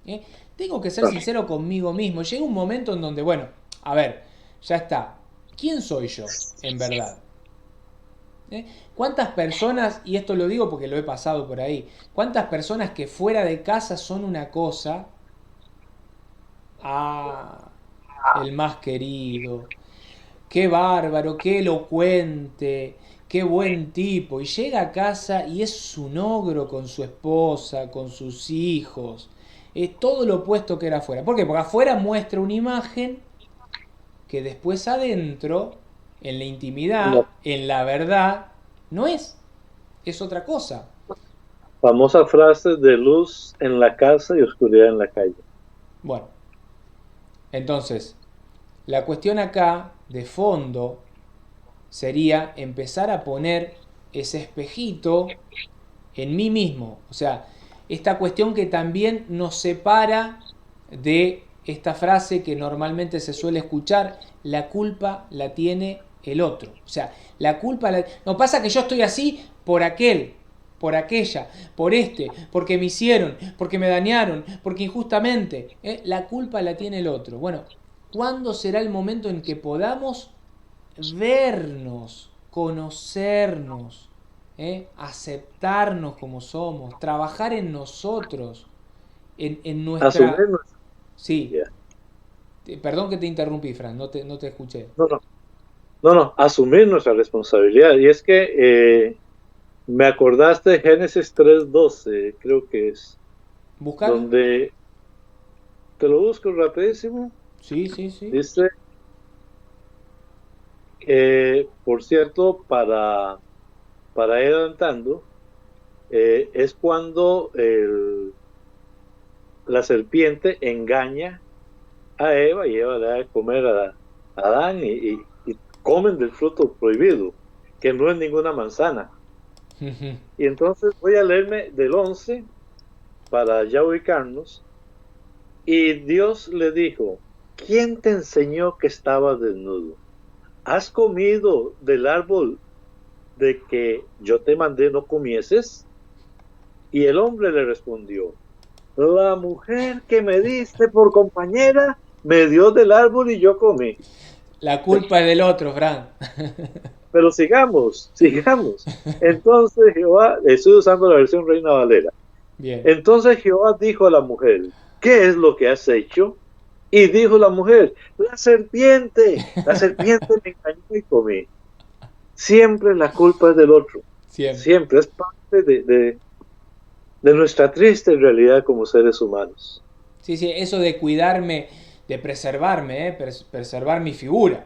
¿eh? Tengo que ser ah, sincero conmigo mismo. Llega un momento en donde, bueno, a ver, ya está. ¿Quién soy yo, en verdad? ¿Eh? ¿Cuántas personas, y esto lo digo porque lo he pasado por ahí, cuántas personas que fuera de casa son una cosa Ah, el más querido. Qué bárbaro, qué elocuente, qué buen tipo. Y llega a casa y es un ogro con su esposa, con sus hijos. Es todo lo opuesto que era afuera. ¿Por qué? Porque afuera muestra una imagen que después adentro, en la La intimidad, en la verdad, no es. Es otra cosa. famosa frase de luz en la casa y oscuridad en la calle. Bueno, entonces, la cuestión acá, de fondo, sería empezar a poner ese espejito en mí mismo. O sea, esta cuestión que también nos separa de esta frase que normalmente se suele escuchar, la culpa la tiene el otro. O sea, la culpa la... No pasa que yo estoy así por aquel, por aquella, por este, porque me hicieron, porque me dañaron, porque injustamente. La culpa la tiene el otro. Bueno, ¿cuándo será el momento en que podamos vernos, conocernos, aceptarnos como somos, trabajar en nosotros, en nuestra... Asumir nuestra Sí, responsabilidad. perdón que te interrumpí, Fran, no te escuché. No, no, no, no, asumir nuestra responsabilidad. Y es que me acordaste de Génesis 3:12, creo que es, ¿Búscalo? donde, te lo busco rapidísimo, Sí, sí, sí. dice, por cierto, para ir adelantando, es cuando la serpiente engaña a Eva y Eva le da de comer a Adán y comen del fruto prohibido, que no es ninguna manzana. Y entonces voy a leerme del 11 para ya ubicarnos. Y Dios le dijo, ¿quién te enseñó que estabas desnudo? ¿Has comido del árbol de que yo te mandé no comieses? Y el hombre le respondió, la mujer que me diste por compañera me dio del árbol y yo comí. La culpa es del otro, Fran. Pero sigamos, sigamos. Entonces Jehová, estoy usando la versión Reina Valera. Bien. Entonces Jehová dijo a la mujer, ¿qué es lo que has hecho? Y dijo la mujer, la serpiente me engañó y comí. Siempre la culpa es del otro, Siempre. siempre es parte de nuestra triste realidad como seres humanos. Sí, sí, eso de cuidarme, de preservarme, preservar mi figura.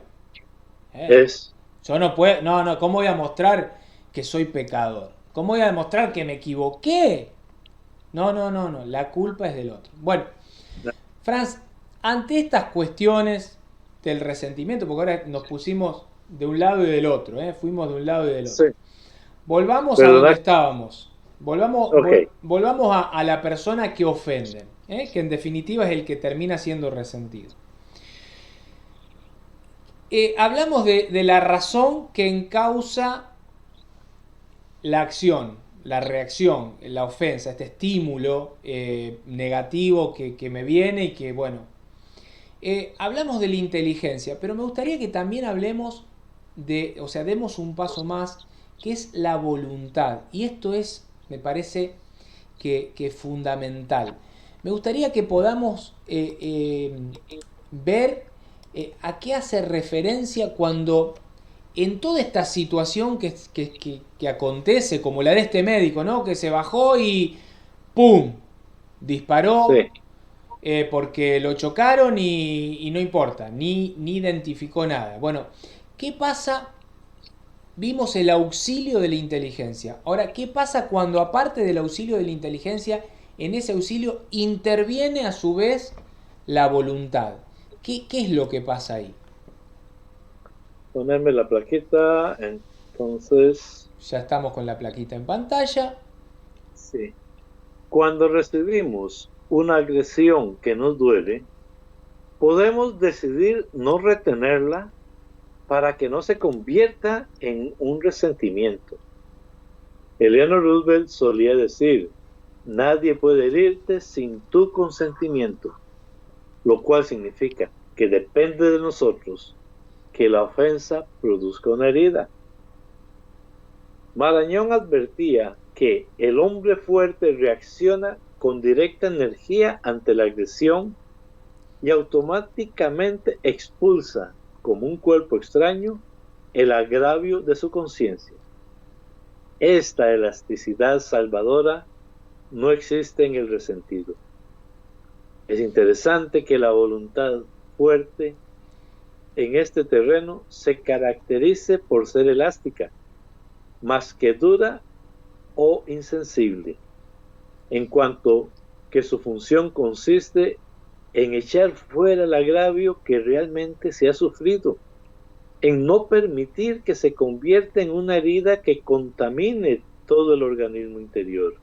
¿eh? Es, Yo no puedo, no, ¿cómo voy a mostrar que soy pecador? ¿Cómo voy a demostrar que me equivoqué? No, la culpa es del otro. Bueno, Franz, ante estas cuestiones del resentimiento, porque ahora nos pusimos de un lado y del otro, fuimos de un lado y del sí, otro. Volvamos a donde perdona, estábamos. ok, Volvamos a la persona que ofenden, que en definitiva es el que termina siendo resentido. Hablamos de la razón que encausa la acción, la reacción, la ofensa, este estímulo negativo que me viene y que, bueno, hablamos de la inteligencia, pero me gustaría que también hablemos de, o sea, demos un paso más, que es la voluntad. Y esto es, me parece, que es fundamental. Me gustaría que podamos ver a qué hace referencia cuando en toda esta situación que acontece, como la de este médico, ¿no? Que se bajó y ¡pum! Disparó sí. porque lo chocaron y no importa, ni identificó nada. Bueno, ¿qué pasa? Vimos el auxilio de la inteligencia. Ahora, ¿qué pasa cuando aparte del auxilio de la inteligencia, en ese auxilio interviene a su vez la voluntad? ¿Qué es lo que pasa ahí? Ponerme la plaquita, entonces, Ya estamos con la plaquita en pantalla. sí. Cuando recibimos una agresión que nos duele, podemos decidir no retenerla para que no se convierta en un resentimiento. Eleanor Roosevelt solía decir, nadie puede herirte sin tu consentimiento, lo cual significa que depende de nosotros que la ofensa produzca una herida. Marañón advertía que el hombre fuerte reacciona con directa energía ante la agresión y automáticamente expulsa como un cuerpo extraño el agravio de su conciencia. Esta elasticidad salvadora no existe en el resentido. Es interesante que la voluntad fuerte en este terreno se caracterice por ser elástica, más que dura o insensible, en cuanto que su función consiste en echar fuera el agravio que realmente se ha sufrido, en no permitir que se convierta en una herida que contamine todo el organismo interior.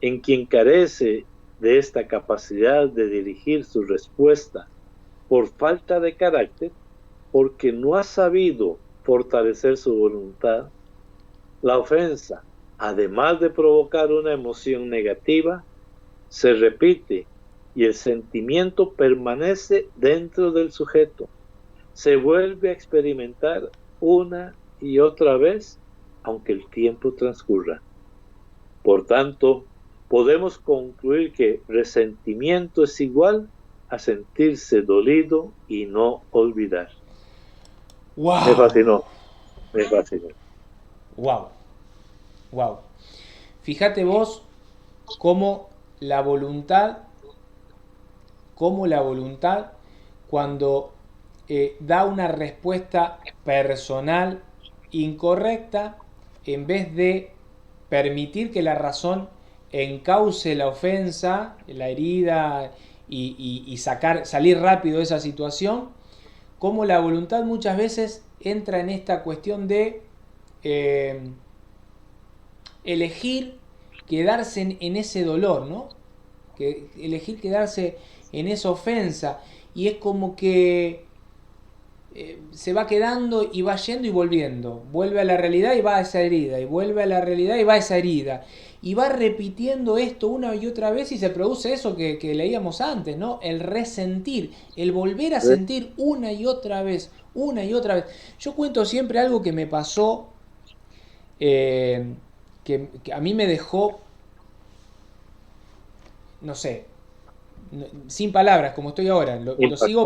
En quien carece de esta capacidad de dirigir su respuesta por falta de carácter, porque no ha sabido fortalecer su voluntad, la ofensa, además de provocar una emoción negativa, se repite y el sentimiento permanece dentro del sujeto. Se vuelve a experimentar una y otra vez, aunque el tiempo transcurra. Por tanto, podemos concluir que resentimiento es igual a sentirse dolido y no olvidar. ¡Wow! Me fascinó, me fascinó. ¡Wow! ¡Wow! Fíjate vos cómo la voluntad, cuando da una respuesta personal incorrecta, en vez de permitir que la razón encauce la ofensa, la herida y salir rápido de esa situación, como la voluntad muchas veces entra en esta cuestión de elegir quedarse en ese dolor, ¿no? Elegir quedarse en esa ofensa, y es como que se va quedando y va yendo y volviendo, vuelve a la realidad y va a esa herida, y vuelve a la realidad y va a esa herida, y va repitiendo esto una y otra vez, y se produce eso que leíamos antes, ¿no? El resentir, el volver a sentir una y otra vez. Yo cuento siempre algo que me pasó, que a mí me dejó, no sé, sin palabras, como estoy ahora. Lo sigo,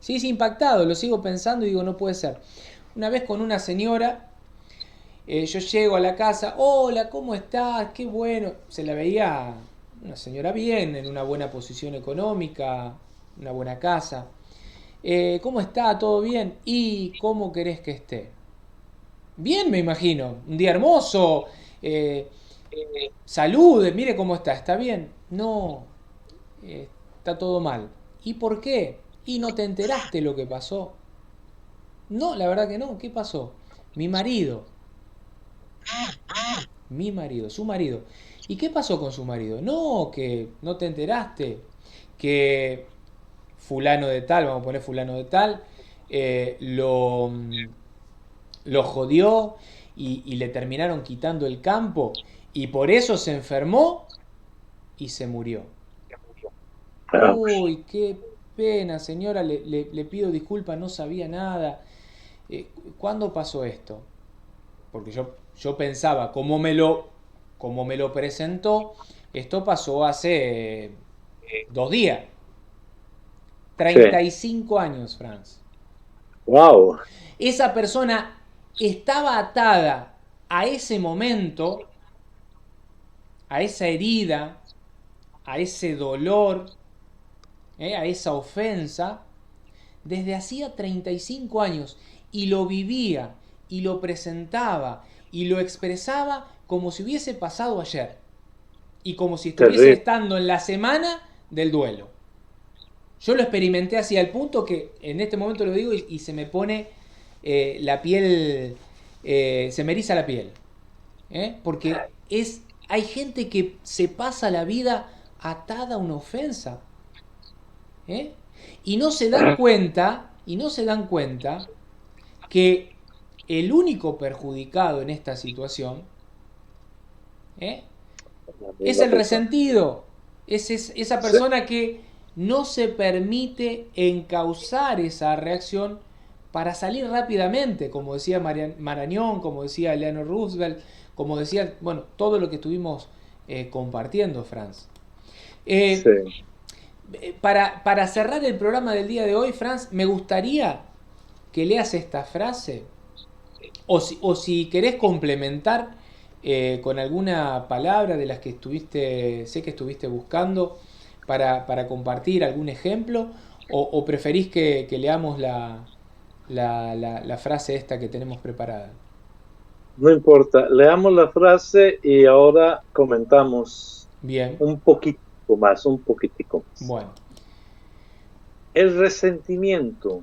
sí, impactado, lo sigo pensando y digo, no puede ser. Una vez con una señora, yo llego a la casa, hola, ¿cómo estás? Qué bueno. Se la veía una señora bien, en una buena posición económica, una buena casa. ¿Cómo está? ¿Todo bien? ¿Y cómo querés que esté? Bien, me imagino. Un día hermoso. Salude, mire cómo está bien? No, está todo mal. ¿Y por qué? ¿Y no te enteraste lo que pasó? No, la verdad que no. ¿Qué pasó? Mi marido. Su marido. ¿Y qué pasó con su marido? No, que no te enteraste. Que fulano de tal, vamos a poner fulano de tal, lo jodió y le terminaron quitando el campo y por eso se enfermó y se murió. Uy, qué pena, señora, le pido disculpas, no sabía nada. ¿Cuándo pasó esto? Porque yo pensaba, como me lo presentó, esto pasó hace 2 días. 35 años, Franz. Wow. Esa persona estaba atada a ese momento, a esa herida, a ese dolor, a esa ofensa, desde hacía 35 años, y lo vivía, y lo presentaba, y lo expresaba como si hubiese pasado ayer, y como si estuviese estando en la semana del duelo. Yo lo experimenté así al punto que en este momento lo digo y se me pone la piel, se me eriza la piel. Porque hay gente que se pasa la vida atada a una ofensa. Y no se dan cuenta, que el único perjudicado en esta situación es el resentido. Es esa persona que no se permite encauzar esa reacción para salir rápidamente, como decía Marañón, como decía Eleanor Roosevelt, como decía, bueno, todo lo que estuvimos compartiendo, Franz. Sí. Para cerrar el programa del día de hoy, Franz, me gustaría que leas esta frase, o si querés complementar con alguna palabra de las que sé que estuviste buscando para compartir algún ejemplo, o preferís que leamos la frase esta que tenemos preparada. No importa, leamos la frase y ahora comentamos Bien, un poquitico más, un poquitico más. bueno. El resentimiento,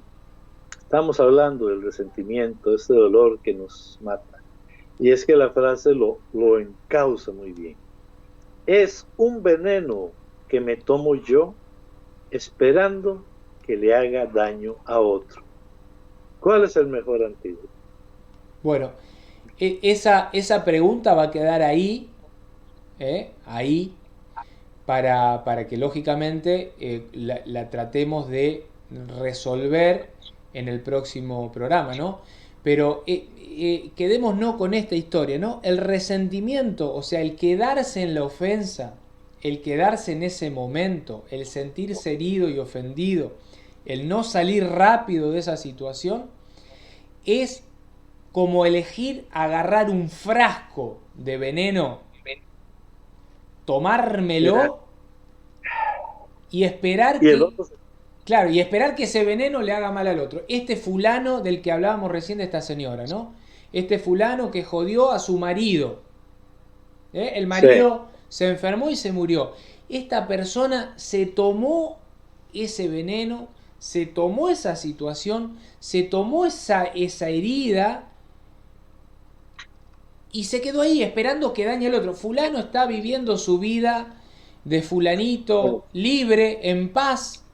estamos hablando del resentimiento, ese dolor que nos mata. Y es que la frase lo encausa muy bien. Es un veneno que me tomo yo esperando que le haga daño a otro. ¿Cuál es el mejor antídoto? Bueno, esa pregunta va a quedar ahí, para que lógicamente la tratemos de resolver en el próximo programa, ¿no? Pero quedémonos con esta historia, ¿no? El resentimiento, o sea, el quedarse en la ofensa, el quedarse en ese momento, el sentirse herido y ofendido, el no salir rápido de esa situación, es como elegir agarrar un frasco de veneno, tomármelo y esperar Y el que, otro, claro, y esperar que ese veneno le haga mal al otro. Este fulano del que hablábamos recién de esta señora, ¿no? Este fulano que jodió a su marido. El sí, marido se enfermó y se murió. Esta persona se tomó ese veneno, se tomó esa situación, se tomó esa herida y se quedó ahí esperando que dañe al otro. Fulano está viviendo su vida de fulanito, libre, en paz.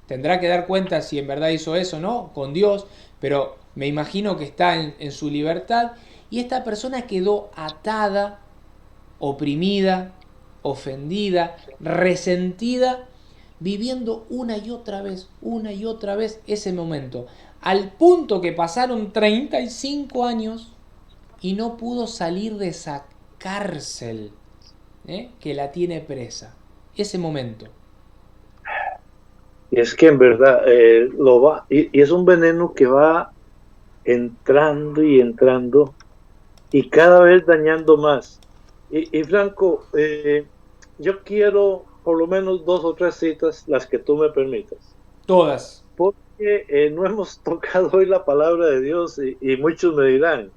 Tendrá que dar cuenta si en verdad hizo eso, ¿no? Con Dios, pero me imagino que está en su libertad. Y esta persona quedó atada, oprimida, ofendida, resentida, viviendo una y otra vez ese momento. Al punto que pasaron 35 años y no pudo salir de esa cárcel que la tiene presa. Ese momento. y es que en verdad y es un veneno que va entrando y entrando y cada vez dañando más. Y Franco, yo quiero por lo menos 2 o 3 citas, las que tú me permitas, Todas. porque no hemos tocado hoy la palabra de Dios y muchos me dirán,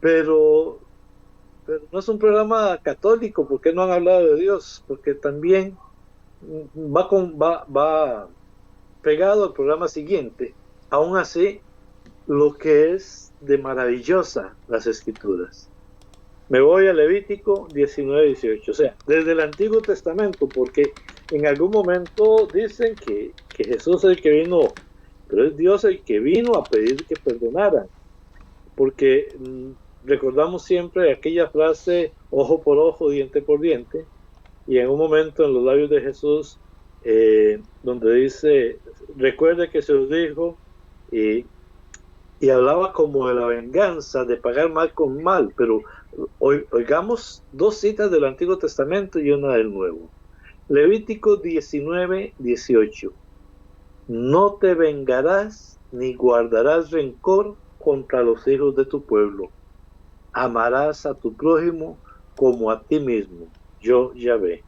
pero, pero no es un programa católico, ¿por qué no han hablado de Dios? Porque también va pegado al programa siguiente. Aún así, lo que es de maravillosa las escrituras. Me voy a Levítico 19-18, o sea, desde el Antiguo Testamento, porque en algún momento dicen que Jesús es el que vino, pero es Dios el que vino a pedir que perdonaran, porque recordamos siempre aquella frase, ojo por ojo, diente por diente, y en un momento en los labios de Jesús, donde dice, recuerde que se os dijo, y hablaba como de la venganza, de pagar mal con mal, pero oigamos 2 citas del Antiguo Testamento y una del Nuevo. Levítico 19-18. No te vengarás ni guardarás rencor contra los hijos de tu pueblo. Amarás a tu prójimo como a ti mismo. Yo Yahvé.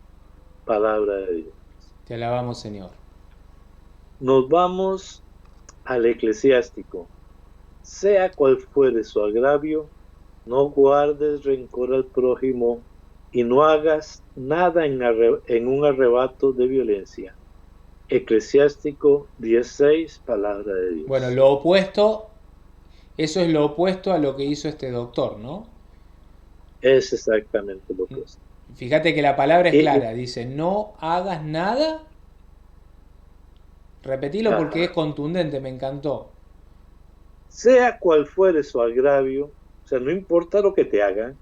Palabra de Dios. Te alabamos, Señor. Nos vamos al Eclesiástico. Sea cual fuere su agravio, no guardes rencor al prójimo y no hagas nada en un arrebato de violencia. Eclesiástico 16, palabra de Dios. Bueno, lo opuesto, eso es lo opuesto a lo que hizo este doctor, ¿no? Es exactamente lo que es. Fíjate que la palabra es clara, dice, no hagas nada. Repetilo porque es contundente, me encantó. Sea cual fuere su agravio, o sea, no importa lo que te hagan,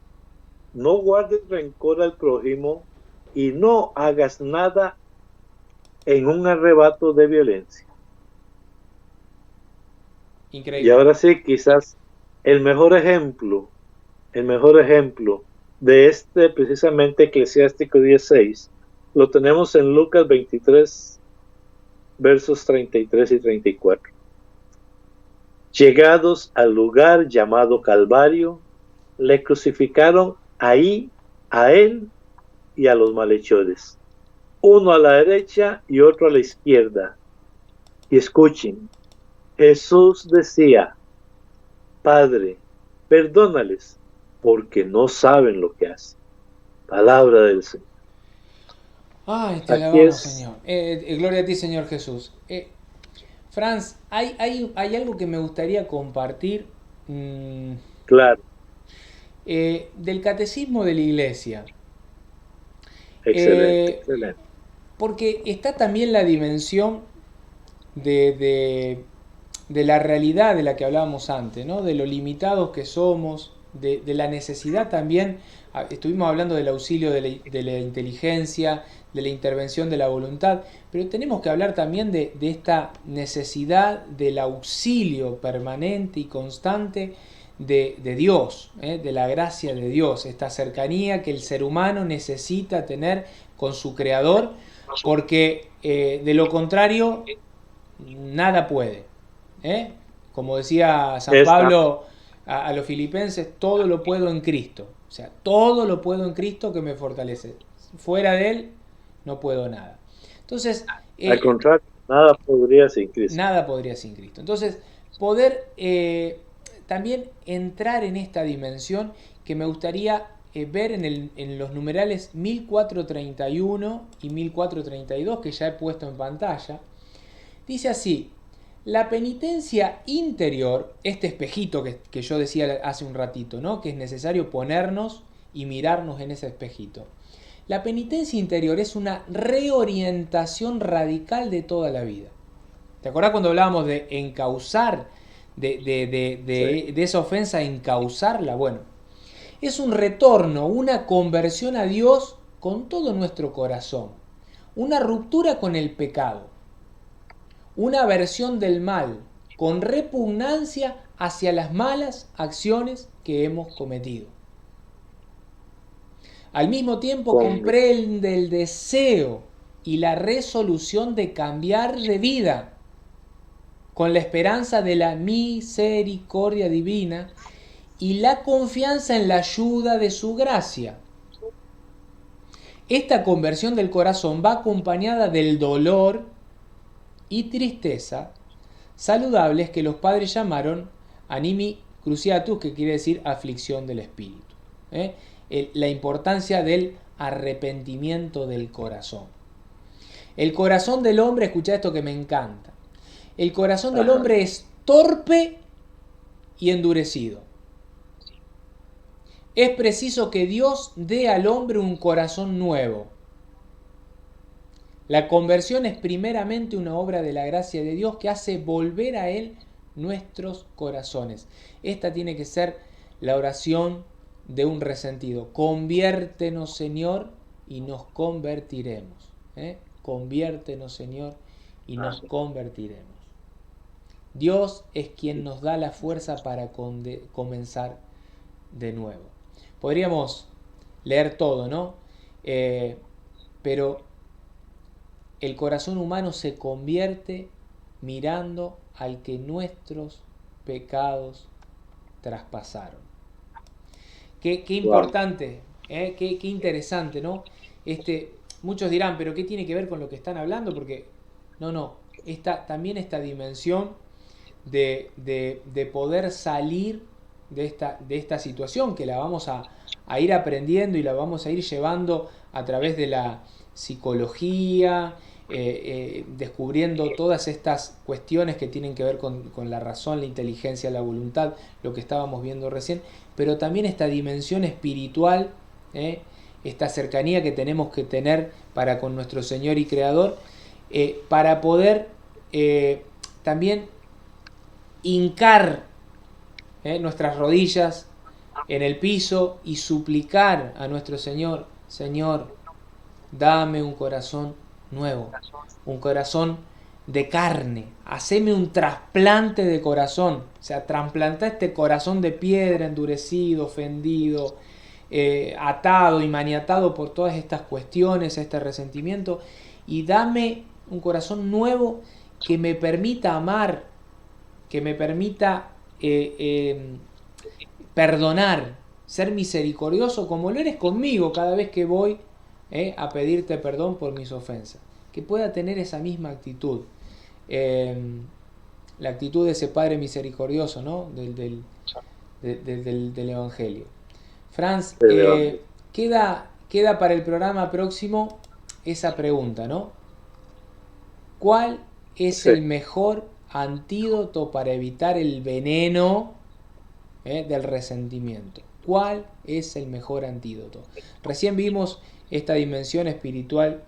no guardes rencor al prójimo y no hagas nada en un arrebato de violencia. Increíble. Y ahora sí, quizás el mejor ejemplo de este precisamente Eclesiástico 16 lo tenemos en Lucas 23, versos 33 y 34. Llegados al lugar llamado Calvario, le crucificaron ahí a él y a los malhechores, uno a la derecha y otro a la izquierda. Y escuchen, Jesús decía: Padre, perdónales, porque no saben lo que hacen. Palabra del Señor. Ay, te Aquí alabamos, es, Señor. Gloria a ti, Señor Jesús. Franz, hay algo que me gustaría compartir claro, del catecismo de la iglesia. excelente, excelente. Porque está también la dimensión de, de- de la realidad de la que hablábamos antes, ¿no? De lo limitados que somos, de la necesidad también. Estuvimos hablando del auxilio de la inteligencia, de la intervención de la voluntad, pero tenemos que hablar también de esta necesidad del auxilio permanente y constante de Dios, de la gracia de Dios, esta cercanía que el ser humano necesita tener con su Creador, porque de lo contrario nada puede. ¿eh? Como decía San Está Pablo a los filipenses, todo lo puedo en Cristo. O sea, todo lo puedo en Cristo que me fortalece. Fuera de Él no puedo nada. Entonces, al contrario, nada podría sin Cristo. nada podría sin Cristo. Entonces, poder también entrar en esta dimensión que me gustaría ver en los numerales 1431 y 1432, que ya he puesto en pantalla. Dice así: la penitencia interior, este espejito que yo decía hace un ratito, ¿no? Que es necesario ponernos y mirarnos en ese espejito. La penitencia interior es una reorientación radical de toda la vida. ¿Te acordás cuando hablábamos de encauzar, Sí, de esa ofensa, encauzarla? Bueno, es un retorno, una conversión a Dios con todo nuestro corazón, una ruptura con el pecado, una aversión del mal, con repugnancia hacia las malas acciones que hemos cometido. Al mismo tiempo con, comprende el deseo y la resolución de cambiar de vida, con la esperanza de la misericordia divina y la confianza en la ayuda de su gracia. Esta conversión del corazón va acompañada del dolor y tristeza saludables que los padres llamaron animi cruciatus, que quiere decir aflicción del espíritu. La importancia del arrepentimiento del corazón. El corazón del hombre, escucha esto que me encanta, el corazón del ajá, hombre es torpe y endurecido. Es preciso que Dios dé al hombre un corazón nuevo. La conversión es primeramente una obra de la gracia de Dios que hace volver a Él nuestros corazones. Esta tiene que ser la oración de un resentido. Conviértenos, Señor, y nos convertiremos. Conviértenos, Señor, y nos ajá. convertiremos. Dios es quien nos da la fuerza para comenzar de nuevo. Podríamos leer todo, ¿no? Pero el corazón humano se convierte mirando al que nuestros pecados traspasaron. Qué Wow. importante, qué interesante, ¿no? Muchos dirán, pero ¿qué tiene que ver con lo que están hablando? Porque no, también esta dimensión de poder salir de esta situación, que la vamos a ir aprendiendo y la vamos a ir llevando a través de la psicología, descubriendo todas estas cuestiones que tienen que ver con la razón, la inteligencia, la voluntad, lo que estábamos viendo recién, pero también esta dimensión espiritual, esta cercanía que tenemos que tener para con nuestro Señor y Creador, para poder también hincar nuestras rodillas en el piso y suplicar a nuestro Señor: Señor, dame un corazón nuevo, un corazón de carne, haceme un trasplante de corazón, o sea, trasplanta este corazón de piedra, endurecido, ofendido, atado y maniatado por todas estas cuestiones, este resentimiento, y dame un corazón nuevo que me permita amar, que me permita perdonar, ser misericordioso como lo eres conmigo cada vez que voy a pedirte perdón por mis ofensas. Que pueda tener esa misma actitud. La actitud de ese Padre misericordioso, ¿no? del Evangelio. Franz, queda para el programa próximo esa pregunta, ¿no? ¿Cuál es el mejor antídoto para evitar el veneno del resentimiento? ¿Cuál es el mejor antídoto? Recién vimos esta dimensión espiritual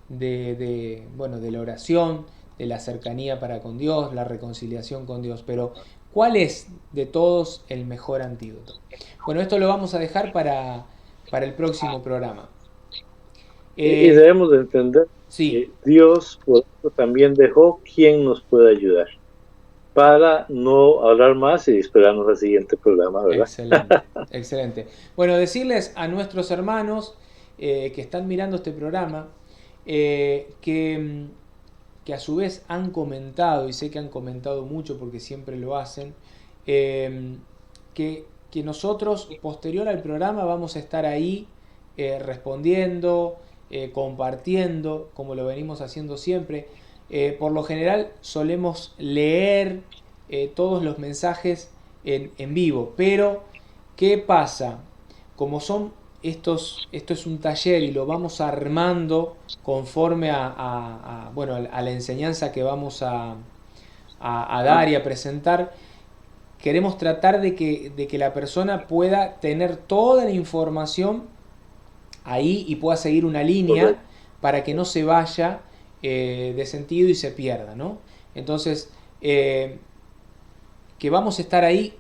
de la oración, de la cercanía para con Dios, la reconciliación con Dios, pero ¿cuál es de todos el mejor antídoto? Bueno, esto lo vamos a dejar para el próximo programa. Y debemos de entender que Dios por eso también dejó quien nos puede ayudar, para no hablar más y esperarnos al siguiente programa, ¿verdad? Excelente, excelente. Bueno, decirles a nuestros hermanos que están mirando este programa que a su vez han comentado, y sé que han comentado mucho porque siempre lo hacen, que nosotros posterior al programa vamos a estar ahí respondiendo, compartiendo, como lo venimos haciendo siempre. Por lo general solemos leer todos los mensajes en vivo, pero ¿qué pasa? Como esto es un taller y lo vamos armando conforme a la enseñanza que vamos a dar y a presentar. Queremos tratar de que la persona pueda tener toda la información ahí y pueda seguir una línea para que no se vaya de sentido y se pierda, ¿no? Entonces, que vamos a estar ahí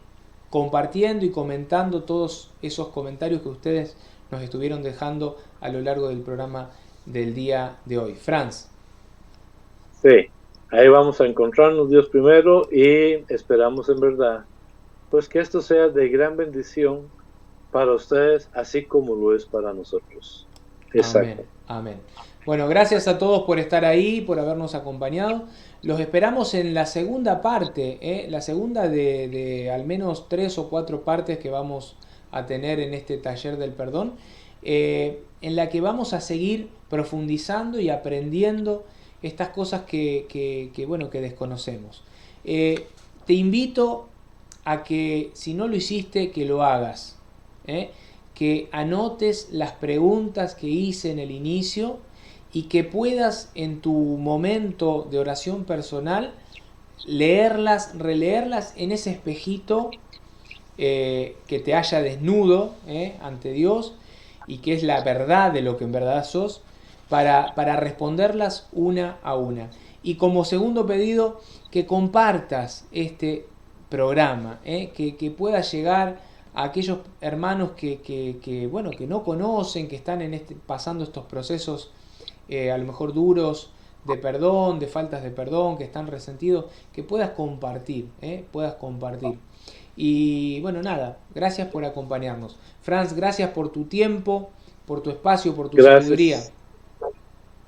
compartiendo y comentando todos esos comentarios que ustedes nos estuvieron dejando a lo largo del programa del día de hoy. Franz. Sí, ahí vamos a encontrarnos, Dios primero, y esperamos en verdad pues que esto sea de gran bendición para ustedes, así como lo es para nosotros. Exacto. Amén. Bueno, gracias a todos por estar ahí, por habernos acompañado. Los esperamos en la segunda parte, la segunda de al menos 3 o 4 partes que vamos a tener en este taller del perdón, en la que vamos a seguir profundizando y aprendiendo estas cosas que desconocemos. Te invito a que, si no lo hiciste, que lo hagas, que anotes las preguntas que hice en el inicio y que puedas en tu momento de oración personal leerlas, releerlas en ese espejito que te haya desnudo ante Dios y que es la verdad de lo que en verdad sos, para responderlas una a una. Y como segundo pedido, que compartas este programa, que pueda llegar a aquellos hermanos que no conocen, que están pasando estos procesos a lo mejor duros de perdón, de faltas de perdón, que están resentidos, que puedas compartir, Y bueno, nada, gracias por acompañarnos. Franz, gracias por tu tiempo, por tu espacio, por tu sabiduría.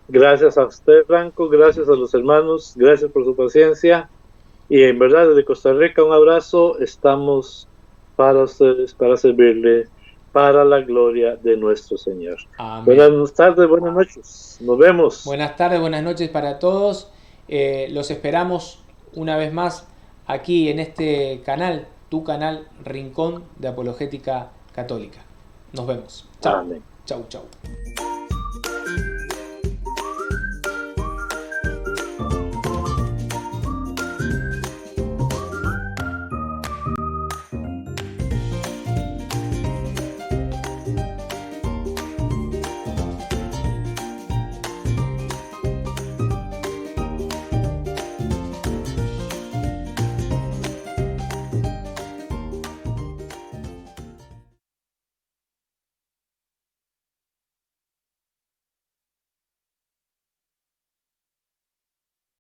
Gracias a usted, Franco, gracias a los hermanos, gracias por su paciencia. Y en verdad, desde Costa Rica, un abrazo. Estamos para ustedes, para servirles, para la gloria de nuestro Señor. Amén. Buenas tardes, buenas noches. Nos vemos. Buenas tardes, buenas noches para todos. Los esperamos una vez más aquí en este canal, tu canal Rincón de Apologética Católica. Nos vemos. Chao. Amén. Chau, chau.